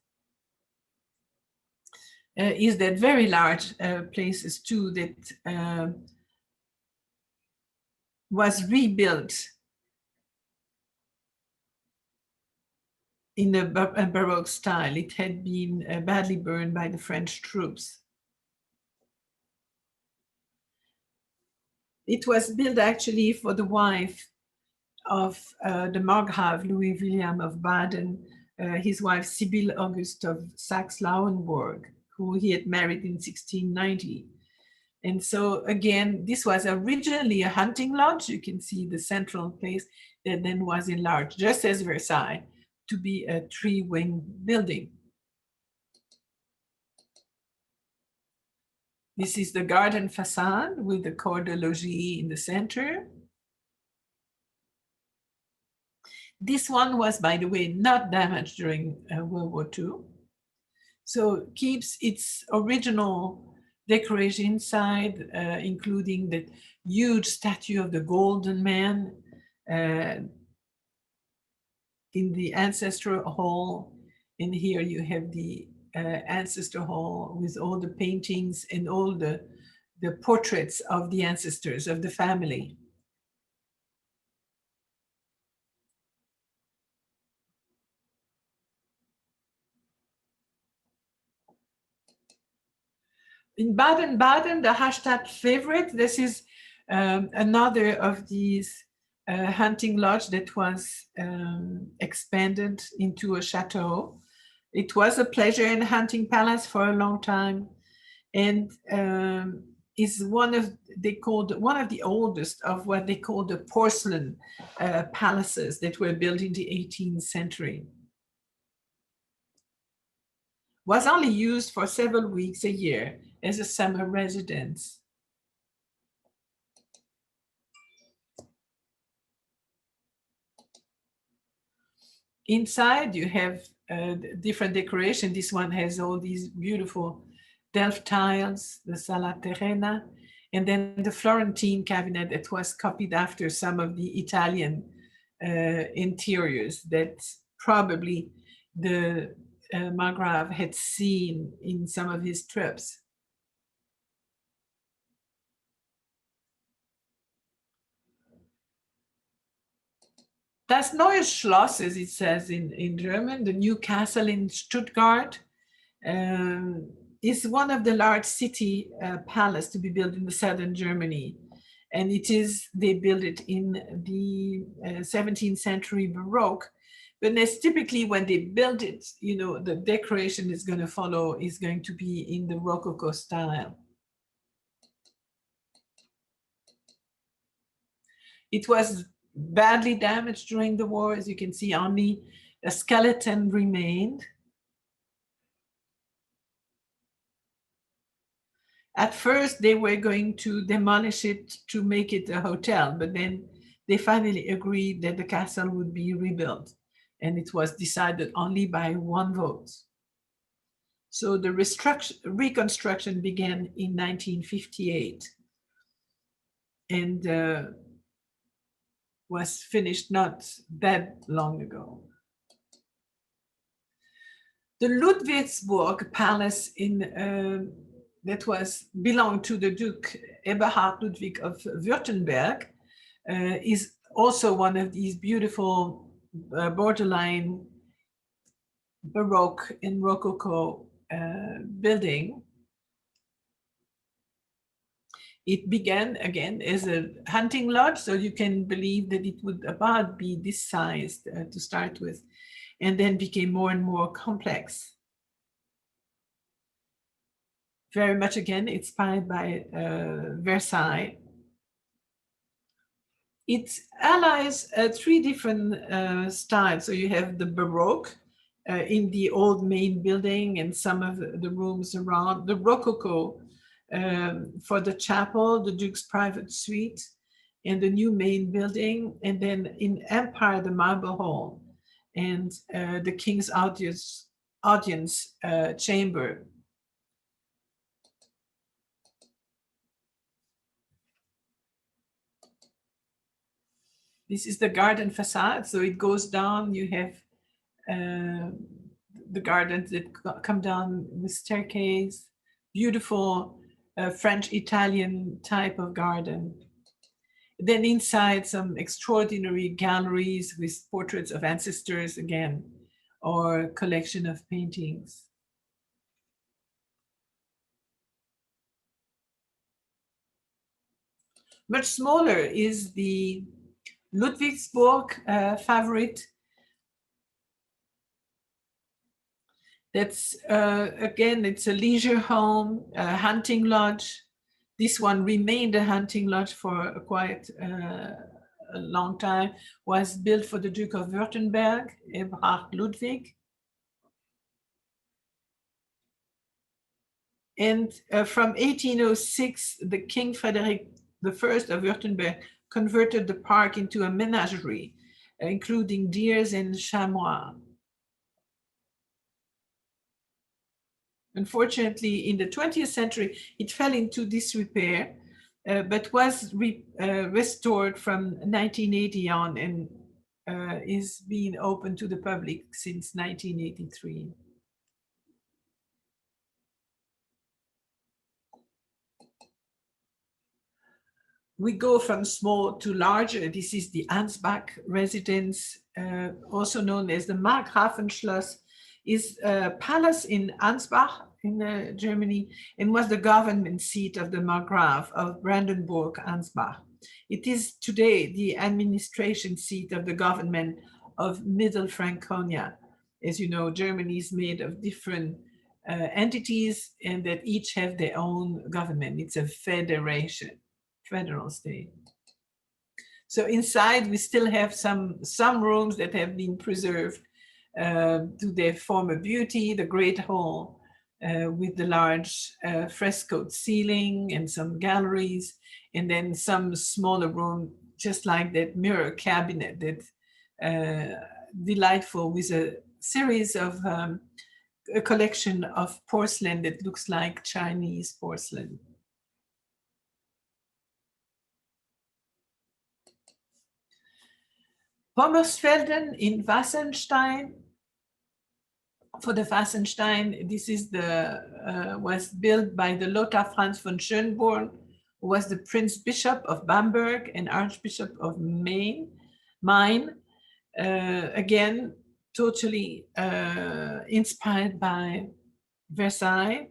is that very large places too that was rebuilt in a Baroque style. It had been badly burned by the French troops. It was built actually for the wife of the Margrave Louis William of Baden, his wife Sibylle Auguste of Saxe-Lauenburg, who he had married in 1690. And so again, this was originally a hunting lodge. You can see the central place that then was enlarged, just as Versailles, to be a three-wing building. This is the garden facade with the corps de logis in the center. This one was, by the way, not damaged during World War II. So keeps its original decoration inside, including the huge statue of the Golden Man in the ancestor hall. And here you have the ancestor hall with all the paintings and all the portraits of the ancestors of the family. In Baden Baden, the Rastatt Favorite, this is another of these hunting lodge that was expanded into a chateau. It was a pleasure and hunting palace for a long time, and is one of the oldest of what they call the porcelain palaces that were built in the 18th century. Was only used for several weeks a year as a summer residence. Inside you have different decoration. This one has all these beautiful Delft tiles, the Sala Terrena, and then the Florentine cabinet that was copied after some of the Italian interiors that probably the Margrave had seen in some of his trips. Das neue Schloss, as it says in German, the new castle in Stuttgart, is one of the large city palace to be built in the southern Germany. And they built it in the 17th century Baroque. But as typically when they build it, the decoration is going to be in the Rococo style. It was badly damaged during the war. As you can see, only a skeleton remained. At first, they were going to demolish it to make it a hotel, but then they finally agreed that the castle would be rebuilt, and it was decided only by one vote. So the reconstruction began in 1958 and was finished not that long ago. The Ludwigsburg Palace that belonged to the Duke Eberhard Ludwig of Württemberg is also one of these beautiful borderline Baroque and Rococo building. It began again as a hunting lodge, so you can believe that it would about be this size to start with, and then became more and more complex. Very much again inspired by Versailles. It allies three different styles. So you have the Baroque in the old main building and some of the rooms around, the Rococo for the chapel, the Duke's private suite, and the new main building, and then in Empire, the Marble Hall, and the King's audience chamber. This is the garden facade, so it goes down. You have the gardens that come down with staircase, beautiful French-Italian type of garden. Then inside, some extraordinary galleries with portraits of ancestors again, or collection of paintings. Much smaller is the Ludwigsburg Favorite. That's, again, it's a leisure home, a hunting lodge. This one remained a hunting lodge for quite a long time, was built for the Duke of Württemberg, Eberhard Ludwig. And from 1806, the King Frederick I of Württemberg converted the park into a menagerie, including deers and chamois. Unfortunately, in the 20th century, it fell into disrepair, but was restored from 1980 on and is being open to the public since 1983. We go from small to larger. This is the Ansbach Residence, also known as the Markgrafenschloss, is a palace in Ansbach in Germany and was the government seat of the Markgraf of Brandenburg-Ansbach. It is today the administration seat of the government of Middle Franconia. As you know, Germany is made of different entities and that each have their own government. It's a federal state. So inside we still have some rooms that have been preserved to their former beauty, the Great Hall with the large frescoed ceiling and some galleries, and then some smaller room, just like that mirror cabinet that delightful with a series of a collection of porcelain that looks like Chinese porcelain. Pommersfelden in Wassenstein. For the Wassenstein, this is was built by the Lothar Franz von Schönborn, who was the Prince Bishop of Bamberg and Archbishop of Maine. Again, totally inspired by Versailles.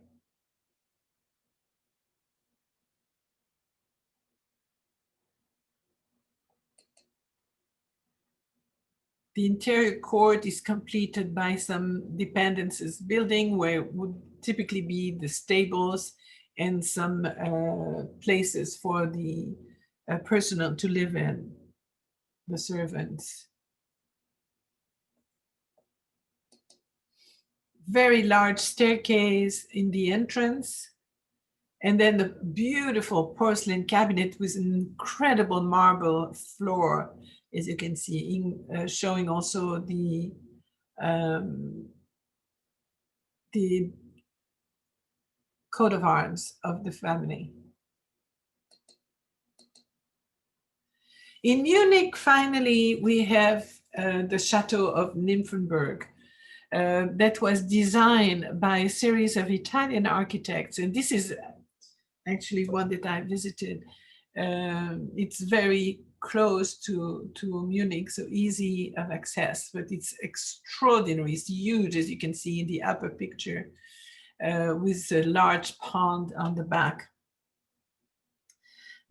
The interior court is completed by some dependencies building where would typically be the stables and some places for the personnel to live in, the servants. Very large staircase in the entrance. And then the beautiful porcelain cabinet with an incredible marble floor, as you can see, showing also the coat of arms of the family. In Munich, finally, we have the Chateau of Nymphenburg that was designed by a series of Italian architects. And this is actually one that I visited. It's very close to Munich, so easy of access, but it's extraordinary. It's huge, as you can see in the upper picture, with a large pond on the back.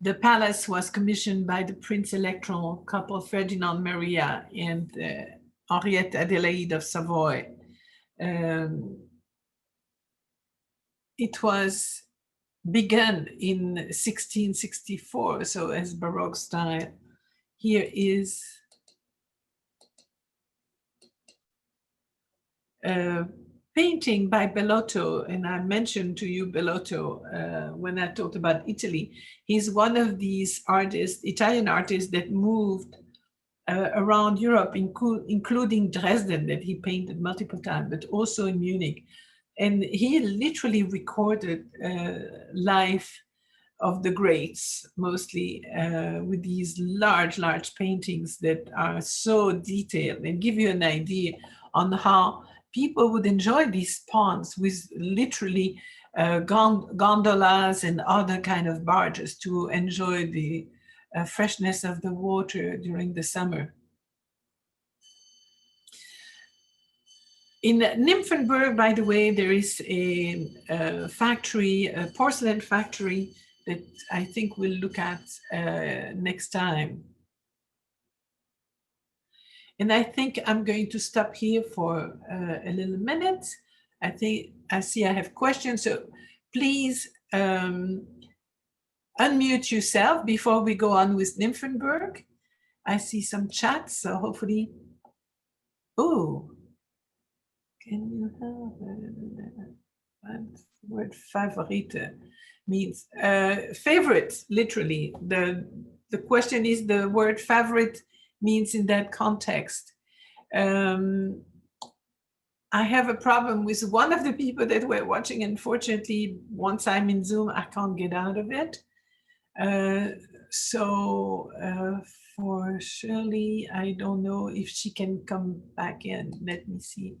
The palace was commissioned by the Prince Electoral couple Ferdinand Maria and Henriette Adelaide of Savoy. It was begun in 1664, so as Baroque style. Here is a painting by Bellotto, and I mentioned to you Bellotto when I talked about Italy. He's one of these artists, Italian artists that moved around Europe, including Dresden, that he painted multiple times, but also in Munich. And he literally recorded life of the greats, mostly with these large paintings that are so detailed and give you an idea on how people would enjoy these ponds with literally gondolas and other kind of barges to enjoy the freshness of the water during the summer. In Nymphenburg, by the way, there is a factory, a porcelain factory that I think we'll look at next time. And I think I'm going to stop here for a little minute. I see I have questions, so please unmute yourself before we go on with Nymphenburg. I see some chats, so hopefully, oh. Can you have word favorite means favorite, literally. The question is the word favorite means in that context. I have a problem with one of the people that were watching. Unfortunately, once I'm in Zoom, I can't get out of it. For Shirley, I don't know if she can come back in. Let me see.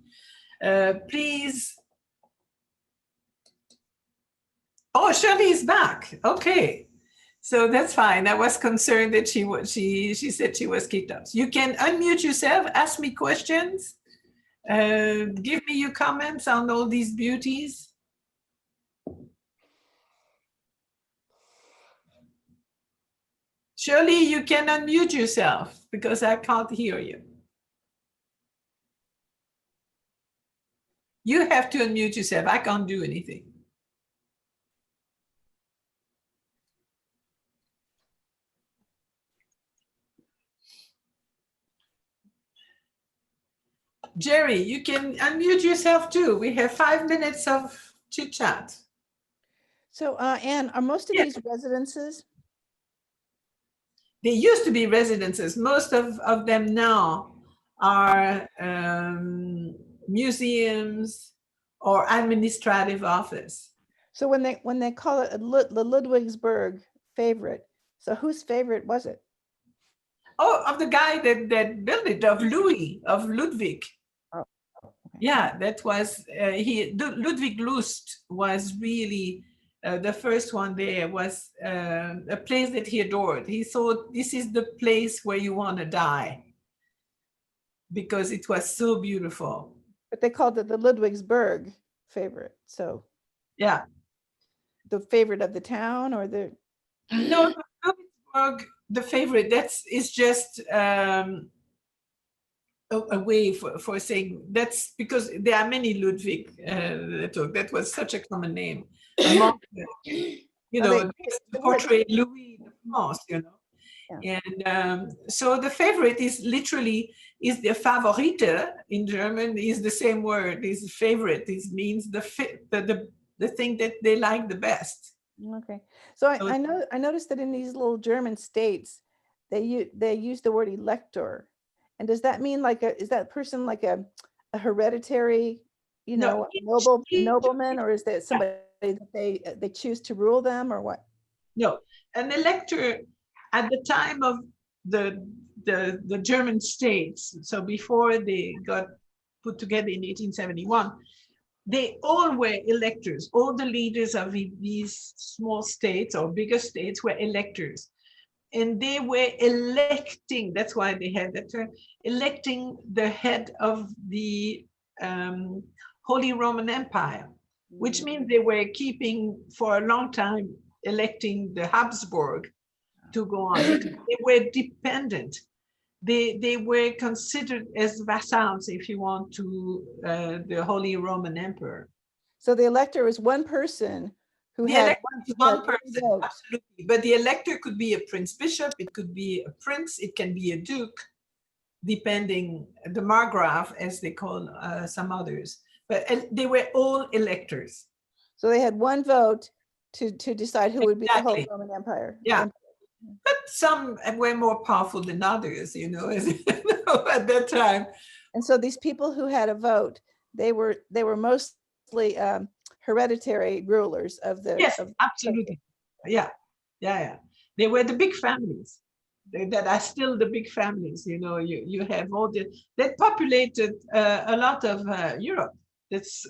Please. Oh, Shirley is back. Okay. So that's fine. I was concerned that she said she was kicked out. You can unmute yourself, ask me questions, give me your comments on all these beauties. Shirley, you can unmute yourself because I can't hear you. You have to unmute yourself. I can't do anything. Jerry, you can unmute yourself too. We have 5 minutes of chit chat.
So, Anne, are most of these residences?
They used to be residences. Most of them now are museums or administrative office.
So when they call it the Ludwigsburg Favorite, so whose favorite was it?
Oh, of the guy that built it, of Ludwig.
Oh, okay.
Yeah, that was Ludwigslust was really the first one. There was a place that he adored. He thought this is the place where you want to die because it was so beautiful.
But they called it the Ludwigsburg Favorite. So
yeah,
the favorite of the town, or the
no, Ludwigsburg, the favorite. It's just a way for saying that's because there are many Ludwig. That was such a common name among to portray Louis the France, Yeah. And so the favorite is literally the Favorite in German is the same word. Is favorite. It means the thing that they like the best.
Okay, so I noticed that in these little German states, they use the word elector, and does that mean is that person like a hereditary, nobleman, or is that somebody that they choose to rule them, or what?
No, an elector at the time of the German states, so before they got put together in 1871, they all were electors. All the leaders of these small states or bigger states were electors. And they were electing, that's why they had that term, electing the head of the Holy Roman Empire, which means they were keeping for a long time electing the Habsburg to go on. They were dependent. They were considered as vassals, if you want, to the Holy Roman Emperor.
So the elector is one person who
had one person, absolutely. But the elector could be a prince bishop, it could be a prince, it can be a duke, depending, the margrave, as they call some others. But they were all electors.
So they had one vote to decide who would be the Holy Roman Empire.
Yeah. But some were more powerful than others, at that time.
And so these people who had a vote, they were mostly hereditary rulers of the.
Yes, absolutely. Yeah. They were the big families that are still the big families. You have all that populated a lot of Europe. That's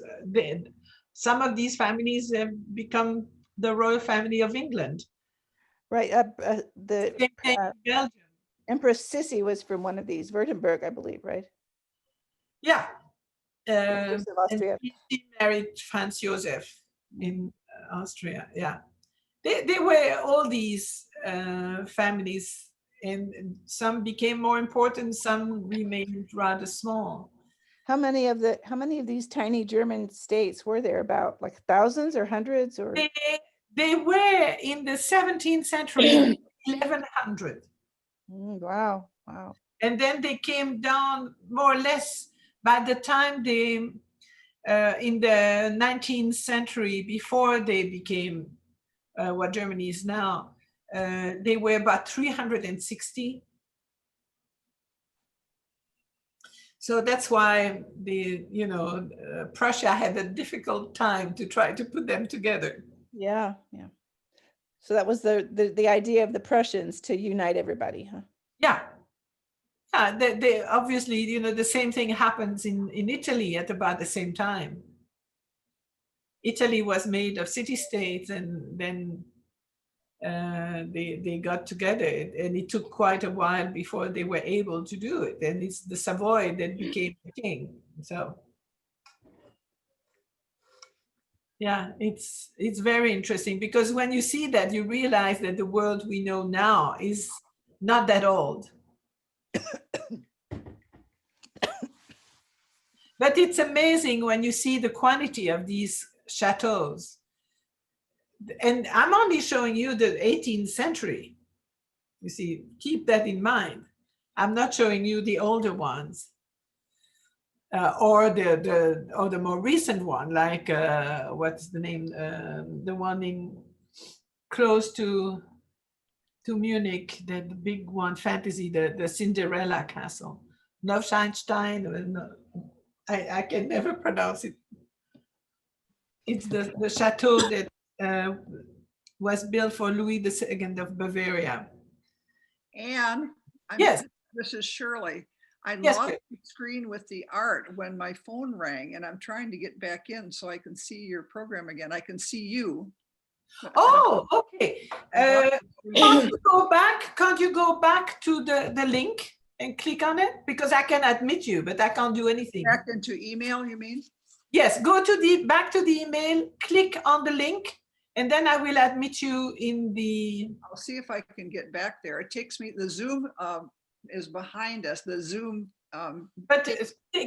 some of these families have become the royal family of England.
Right. The Empress Sissi was from one of these, Württemberg, I believe, right?
Yeah.
Of Austria.
She married Franz Josef in Austria. Yeah. They were all these families, and some became more important, some remained rather small.
How many of these tiny German states were there? About like thousands or hundreds, or?
They were in the 17th century, 1100.
Wow.
And then they came down more or less by the time in the 19th century, before they became what Germany is now, they were about 360. So that's why Prussia had a difficult time to try to put them together.
Yeah, yeah. So that was the idea of the Prussians, to unite everybody, huh?
Yeah. Yeah, they obviously, the same thing happens in Italy at about the same time. Italy was made of city-states, and then they got together, and it took quite a while before they were able to do it. And it's the Savoy that became the king. So yeah, it's very interesting, because when you see that, you realize that the world we know now is not that old. But it's amazing when you see the quantity of these chateaus. And I'm only showing you the 18th century. You see, keep that in mind. I'm not showing you the older ones, or the more recent one, like what's the name? The one in close to Munich, the big one, fantasy, the Cinderella Castle, Neuschwanstein. I can never pronounce it. It's the chateau that was built for Louis II of Bavaria.
And
yes,
this is Shirley. I
yes,
lost the screen with the art when my phone rang, and I'm trying to get back in so I can see your program again. I can see you.
Oh, okay. Can't you go back? Can't you go back to the link and click on it? Because I can admit you, but I can't do anything.
Back into email, you mean?
Yes, go to back to the email, click on the link, and then I will admit you in the.
I'll see if I can get back there. It takes me, the Zoom is behind us, the Zoom.
But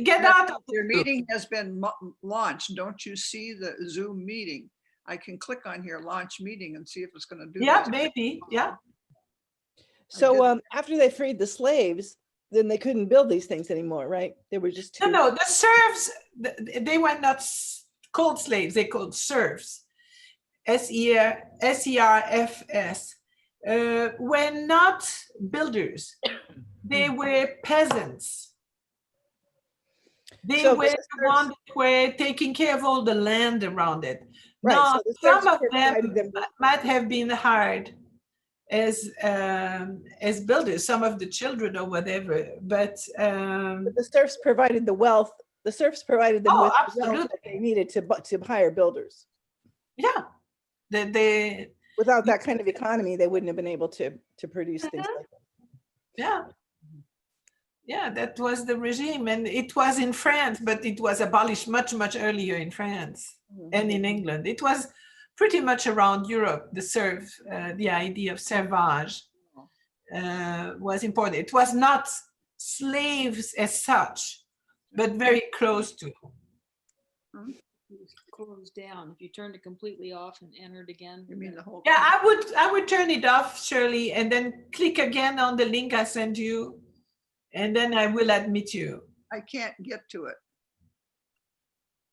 get out of
your meeting has been launched. Don't you see the Zoom meeting? I can click on here, launch meeting, and see if it's going to do.
Yeah,
this.
maybe. Yeah.
So after they freed the slaves, then they couldn't build these things anymore, right? They were just too.
No, the serfs, they were not called slaves, they called serfs. SERFS, were not builders. They were peasants. They were the ones that were taking care of all the land around it.
Right,
now,
so
some of them might have been hired as builders, some of the children or whatever, but
the serfs provided the wealth. The serfs provided them with the wealth that they needed to hire builders.
Yeah,
without that kind of economy, they wouldn't have been able to produce things like that.
Yeah. Yeah, that was the regime, and it was in France, but it was abolished much, much earlier in France and in England. It was pretty much around Europe. The idea of servage was important. It was not slaves as such, but very close to.
It was closed down. If you turned it completely off and entered again.
You mean the whole?
Yeah, I would turn it off, Shirley, and then click again on the link I sent you. And then I will admit you.
I can't get to it.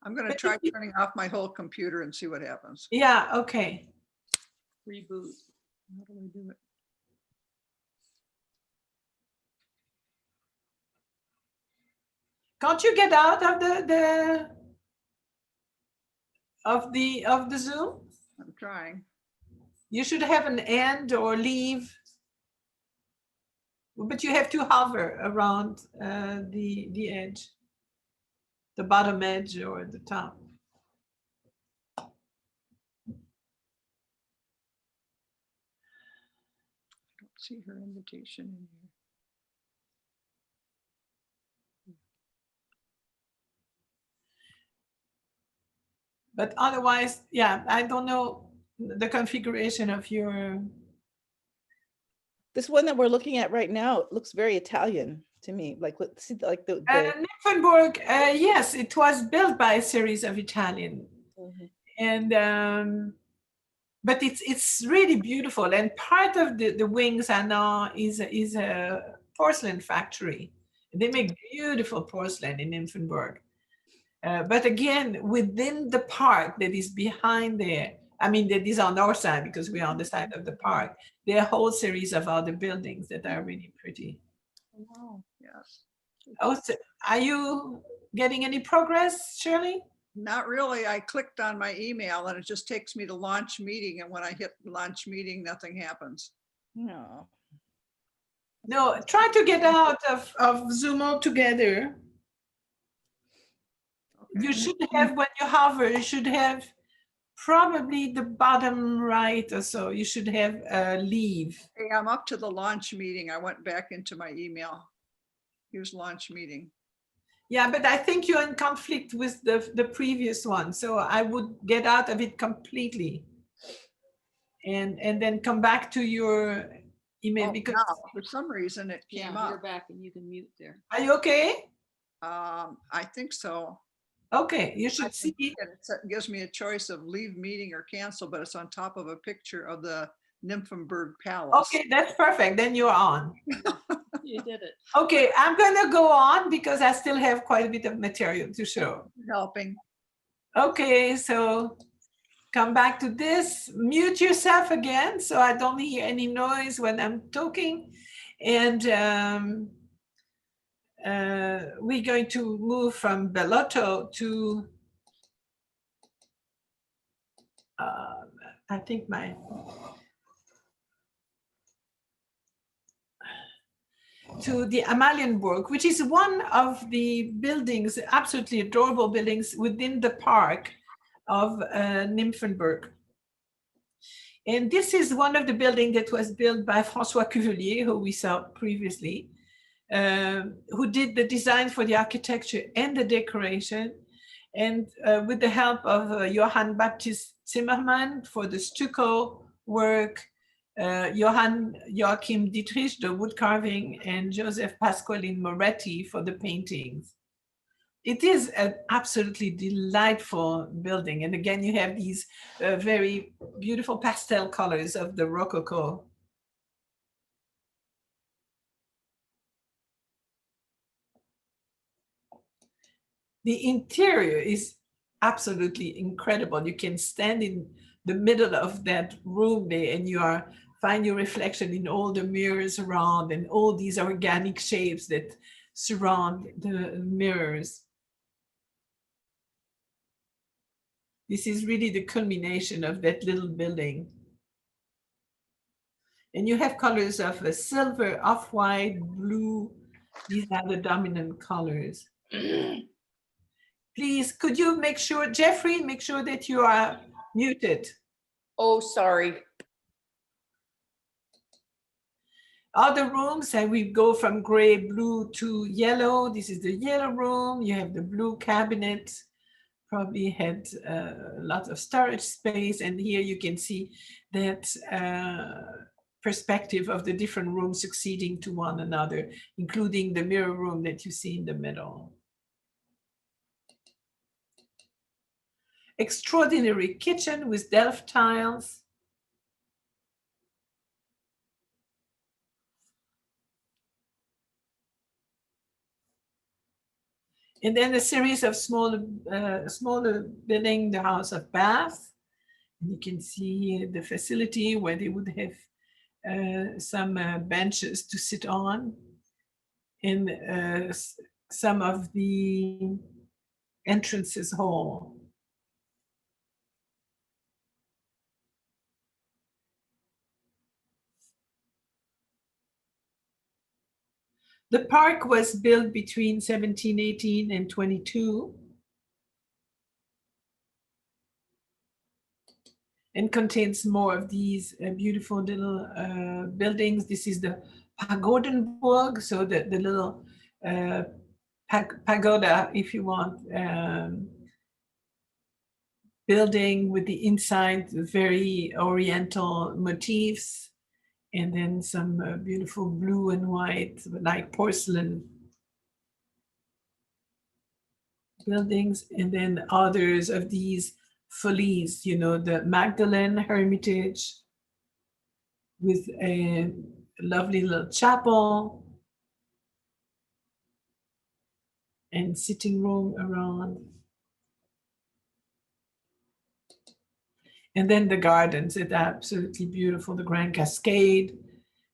I'm going to try turning off my whole computer and see what happens.
Yeah, okay.
Reboot.
How do we do it?
Can't you get out of the Zoom?
I'm trying.
You should have an end or leave. But you have to hover around the edge, the bottom edge or the top.
I don't see her invitation in here.
But otherwise, yeah, I don't know the configuration of your.
This one that we're looking at right now looks very Italian to me. Like, let's see, like the
Mecklenburg, yes, it was built by a series of Italian, and but it's really beautiful. And part of the wings are now is a porcelain factory. They make beautiful porcelain in Nymphenburg. But again, within the park that is behind there, I mean, that is on our side because we're on the side of the park, there are a whole series of other buildings that are really pretty.
Wow, yes.
Oh, so are you getting any progress, Shirley?
Not really. I clicked on my email and it just takes me to launch meeting. And when I hit launch meeting, nothing happens.
No.
No, try to get out of Zoom altogether.
Okay.
You should have, when you hover, you should have probably the bottom right or so. You should have leave.
Hey, I'm up to the launch meeting. I went back into my email. Here's launch meeting.
Yeah, but I think you're in conflict with the previous one. So I would get out of it completely. And then come back to your email because
Now, for some reason it came
Yeah, you're
up.
back and you can mute there.
are you okay?
I think so.
Okay, you
I
should
think
see.
it gives me a choice of leave meeting or cancel, but it's on top of a picture of the Nymphenburg Palace.
Okay, that's perfect. Then you're on.
You did it.
Okay, I'm gonna go on because I still have quite a bit of material to show.
Helping.
Okay, so come back to this. Mute yourself again so I don't hear any noise when I'm talking. And we're going to move from Bellotto to, I think to the Amalienburg, which is one of the buildings, absolutely adorable buildings within the park of Nymphenburg. And this is one of the buildings that was built by François Cuvelier, who we saw previously, who did the design for the architecture and the decoration. And with the help of Johann Baptist Zimmermann for the stucco work, Johann Joachim Dietrich, the wood carving, and Joseph Pasqualin Moretti for the paintings. It is an absolutely delightful building. And again, you have these very beautiful pastel colors of the Rococo. The interior is absolutely incredible. You can stand in the middle of that room there and you find your reflection in all the mirrors around and all these organic shapes that surround the mirrors. This is really the culmination of that little building. And you have colors of a silver, off-white, blue. These are the dominant colors. Please, could you make sure, Jeffrey, make sure that you are muted.
Oh, sorry.
Other rooms, and we go from gray, blue to yellow. This is the yellow room. You have the blue cabinet. Probably had a lot of storage space. And here you can see that perspective of the different rooms succeeding to one another, including the mirror room that you see in the middle. Extraordinary kitchen with Delft tiles. And then a series of smaller building, the House of Bath. You can see the facility where they would have some benches to sit on. And some of the entrances hall. The park was built between 1718 and 22 and contains more of these beautiful little buildings. This is the Pagodenburg, so the little pagoda, if you want, building with the inside very oriental motifs. And then some beautiful blue and white, like porcelain buildings. And then others of these folies, you know, the Magdalene Hermitage with a lovely little chapel and sitting room around. And then the gardens, it's absolutely beautiful. The Grand Cascade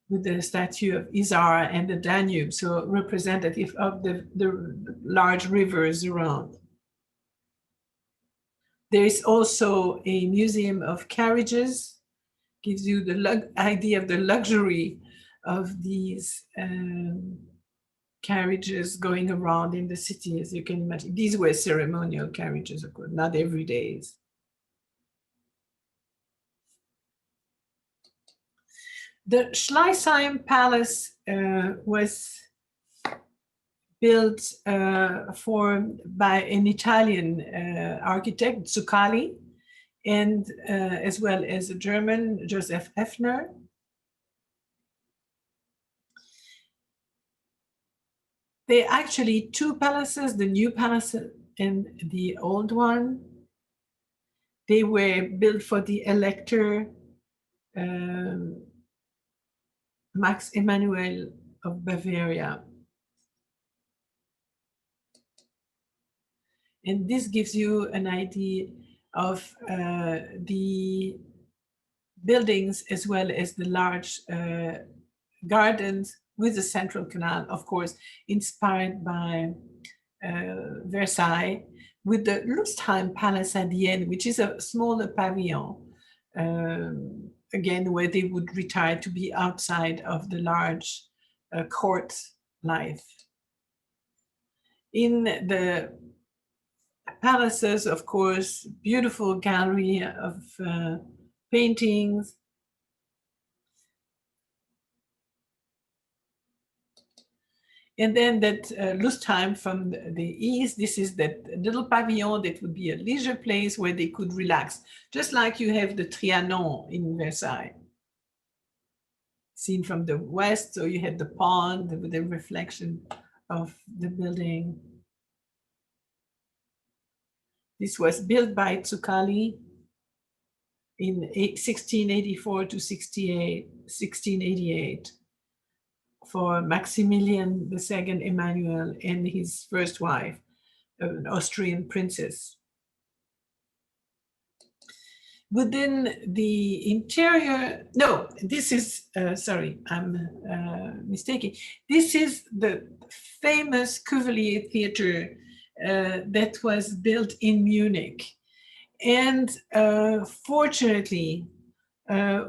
with the statue of Isar and the Danube, so representative of the large rivers around. There is also a museum of carriages, gives you the idea of the luxury of these carriages going around in the city, as you can imagine. These were ceremonial carriages, of course, not every day. The Schwetzingen Palace was built by an Italian architect, Zuccalli, and as well as a German, Joseph Effner. There are actually two palaces, the new palace and the old one. They were built for the Elector Max Emanuel of Bavaria. And this gives you an idea of the buildings as well as the large gardens with the central canal, of course, inspired by Versailles, with the Lustheim Palace at the end, which is a smaller pavilion, again, where they would retire to be outside of the large court life. In the palaces, of course, beautiful gallery of paintings. And then that Lustheim from the east, this is that little pavilion that would be a leisure place where they could relax, just like you have the Trianon in Versailles. Seen from the west, so you had the pond with the reflection of the building. This was built by Zuccalli in 1684 to 1688 for Maximilian II Emmanuel and his first wife, an Austrian princess. Within the interior, no, this is, sorry, I'm mistaken. This is the famous Cuvelier Theater that was built in Munich. And fortunately,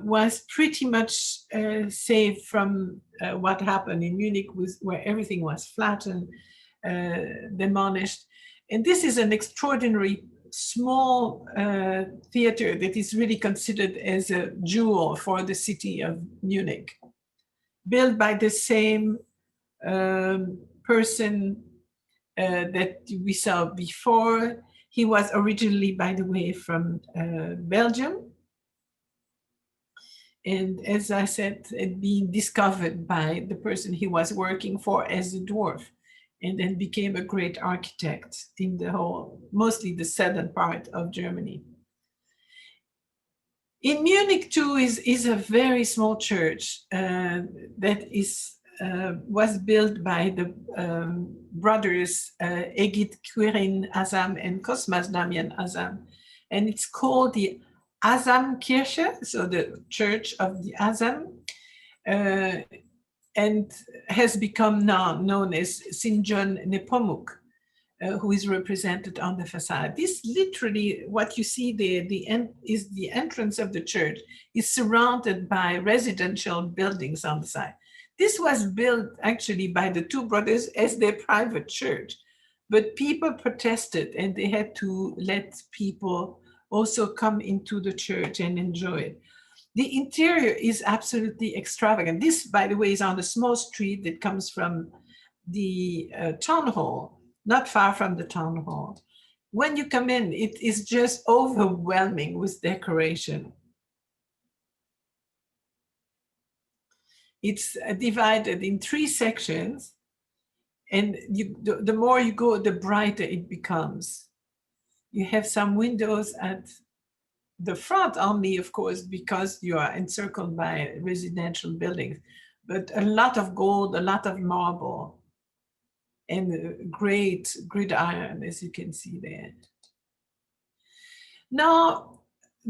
was pretty much saved from what happened in Munich, where everything was flattened, demolished. And this is an extraordinary small theater that is really considered as a jewel for the city of Munich, built by the same person that we saw before. He was originally, by the way, from Belgium. And as I said, it being discovered by the person he was working for as a dwarf, and then became a great architect in the whole, mostly the southern part of Germany. In Munich too is a very small church that was built by the brothers Egid Quirin Azam and Cosmas Damian Azam. And it's called the Azam Kirche, so the Church of the Azam, and has become now known as St. John Nepomuk, who is represented on the facade. This literally, what you see there, is the entrance of the church, is surrounded by residential buildings on the side. This was built actually by the two brothers as their private church, but people protested and they had to let people also come into the church and enjoy it. The interior is absolutely extravagant. This, by the way, is on a small street that comes from the town hall, not far from the town hall. When you come in, it is just overwhelming with decoration. It's divided in 3 sections, and the more you go, the brighter it becomes. You have some windows at the front only, of course, because you are encircled by residential buildings, but a lot of gold, a lot of marble, and great gridiron, as you can see there. Now,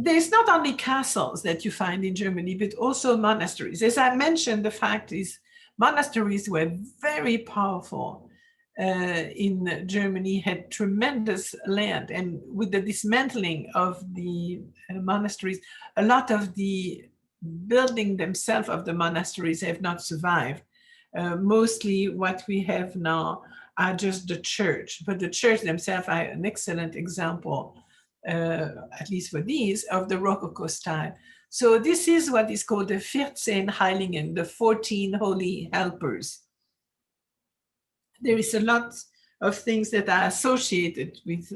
there's not only castles that you find in Germany, but also monasteries. As I mentioned, the fact is monasteries were very powerful in Germany, had tremendous land. And with the dismantling of the monasteries, a lot of the building themselves of the monasteries have not survived. Mostly what we have now are just the church, but the church themselves are an excellent example, at least for these, of the Rococo style. So this is what is called the 14 Heiligen, the 14 holy helpers. There is a lot of things that are associated with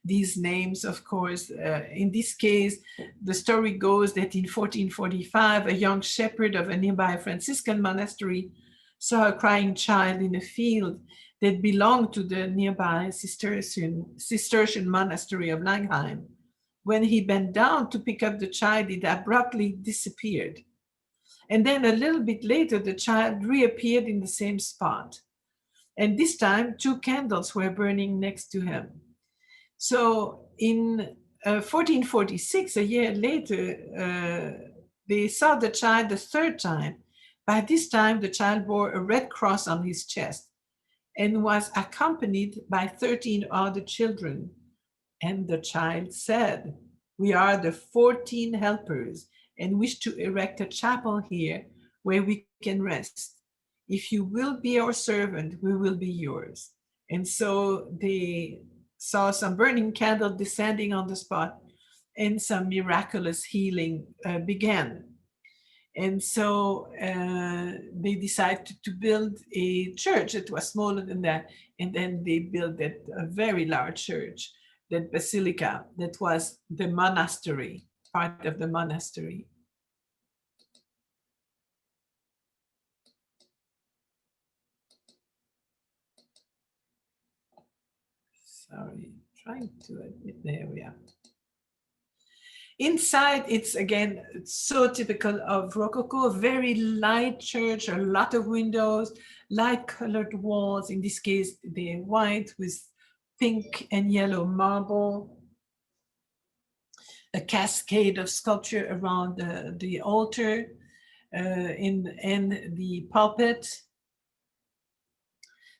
these names, of course. In this case, the story goes that in 1445, a young shepherd of a nearby Franciscan monastery saw a crying child in a field that belonged to the nearby Cistercian monastery of Langheim. When he bent down to pick up the child, it abruptly disappeared. And then a little bit later, the child reappeared in the same spot. And this time, 2 candles were burning next to him. So in 1446, a year later, they saw the child the 3rd time. By this time, the child bore a red cross on his chest and was accompanied by 13 other children. And the child said, "We are the 14 helpers and wish to erect a chapel here where we can rest. If you will be our servant, we will be yours." And so they saw some burning candle descending on the spot, and some miraculous healing began. And so they decided to build a church that was smaller than that. And then they built a very large church, that basilica, that was the monastery, part of the monastery. Sorry, trying to admit, there we are. Inside, it's again, it's so typical of Rococo, a very light church, a lot of windows, light colored walls. In this case, they're white with pink and yellow marble, a cascade of sculpture around the altar and the pulpit.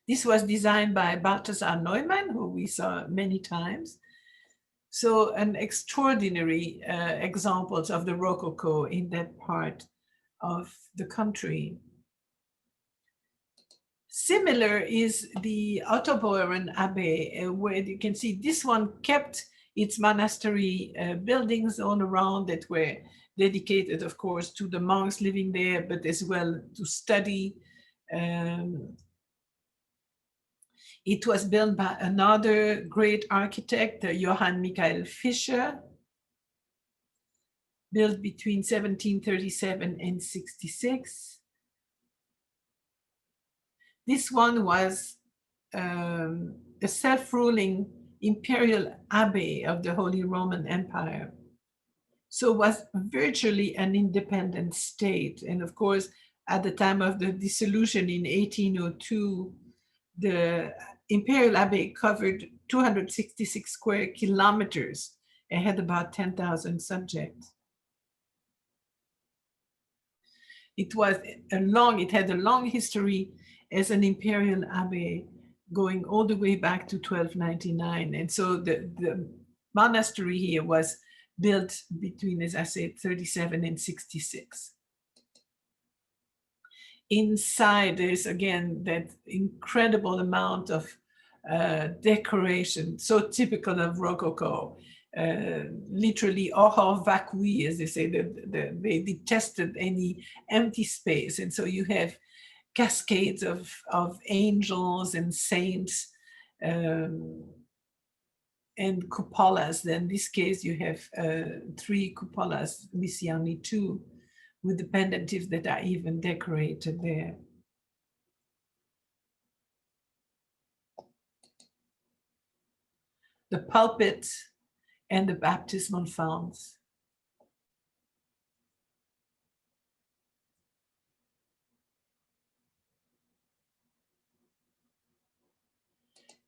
This was designed by Balthasar Neumann, who we saw many times. So an extraordinary examples of the Rococo in that part of the country. Similar is the Ottoboeren Abbey, where you can see this one kept its monastery buildings all around that were dedicated, of course, to the monks living there, but as well to study. It was built by another great architect, Johann Michael Fischer, built between 1737 and 66. This one was a self-ruling imperial abbey of the Holy Roman Empire. So it was virtually an independent state. And of course, at the time of the dissolution in 1802, the imperial abbey covered 266 square kilometers and had about 10,000 subjects. It had a long history as an imperial abbey going all the way back to 1299. And so the monastery here was built between, as I said, 37 and 66. Inside, there's again that incredible amount of decoration, so typical of Rococo. Literally horror vacui, as they say, they detested any empty space. And so you have cascades of angels and saints and cupolas. Then in this case, you have 3 cupolas, we see only 2, with the pendentives that are even decorated there. The pulpit and the baptismal founts.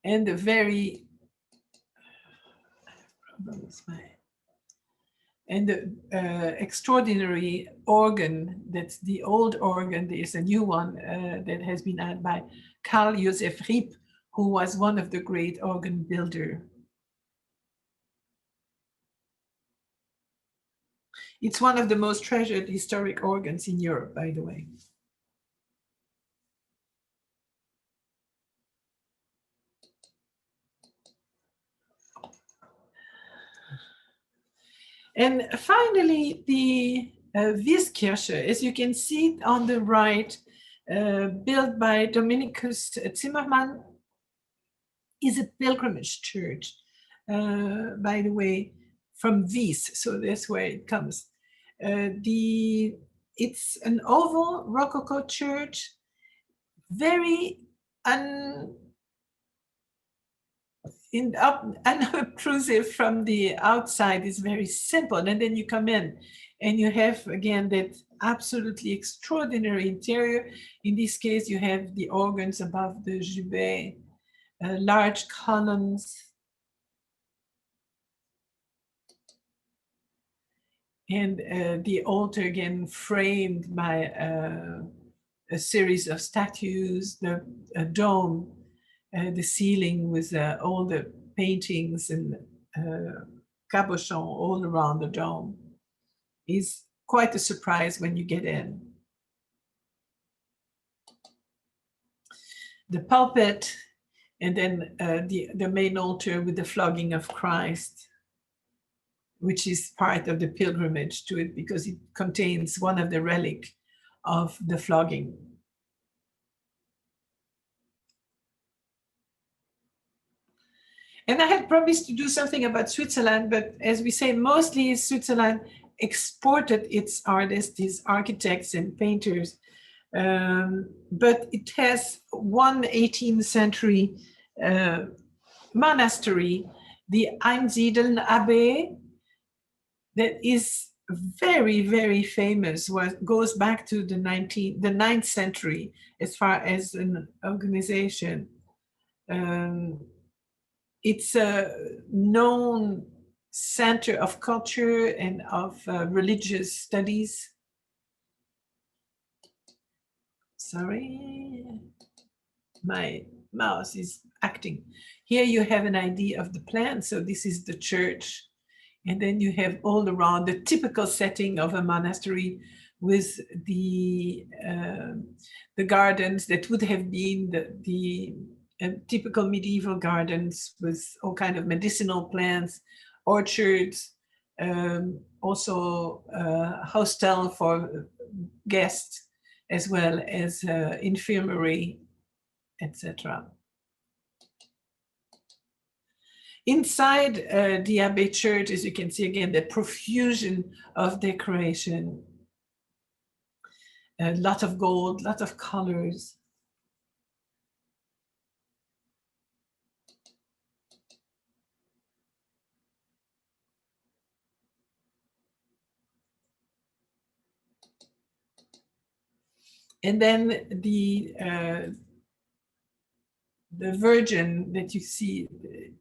And the very, And the extraordinary organ, that's the old organ, there's a new one that has been added by Carl Joseph Riep, who was one of the great organ builder. It's one of the most treasured historic organs in Europe, by the way. And finally, the Wieskirche, as you can see it on the right, built by Dominicus Zimmermann, is a pilgrimage church, by the way, from Wies, so that's where it comes. It's an oval Rococo church, very unobtrusive from the outside. Is very simple, and then you come in and you have again that absolutely extraordinary interior. In this case, you have the organs above the jubé, large columns, and the altar again framed by a series of statues, the dome, the ceiling with all the paintings and cabochon all around the dome. Is quite a surprise when you get in. The pulpit, and then the main altar with the flogging of Christ, which is part of the pilgrimage to it because it contains one of the relics of the flogging. And I had promised to do something about Switzerland, but as we say, mostly Switzerland exported its artists, its architects and painters, but it has one 18th century monastery, the Einsiedeln Abbey, that is very, very famous, goes back to the 9th century as far as an organization. It's a known center of culture and of religious studies. Sorry, my mouse is acting. Here you have an idea of the plan. So this is the church. And then you have all around the typical setting of a monastery with the gardens that would have been the typical medieval gardens with all kinds of medicinal plants, orchards, also hostel for guests, as well as infirmary, etc. Inside the Abbey Church, as you can see again, the profusion of decoration, a lot of gold, lot of colors. And then the Virgin that you see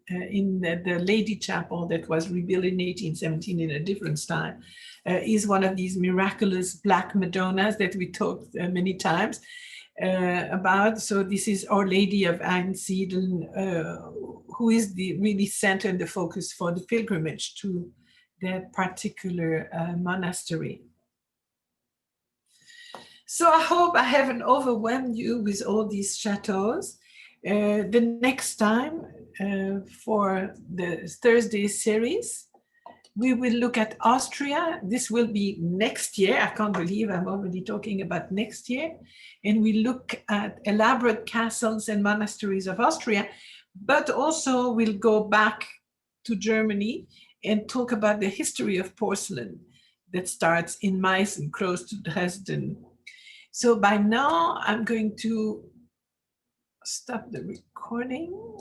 in the Lady Chapel that was rebuilt in 1817 in a different style is one of these miraculous black Madonnas that we talked many times about. So this is Our Lady of Einsiedeln, who is the really center and the focus for the pilgrimage to that particular monastery. So I hope I haven't overwhelmed you with all these chateaus. The next time for the Thursday series, we will look at Austria. This will be next year. I can't believe I'm already talking about next year. And we look at elaborate castles and monasteries of Austria, but also we'll go back to Germany and talk about the history of porcelain that starts in Meissen, close to Dresden. So by now, I'm going to stop the recording.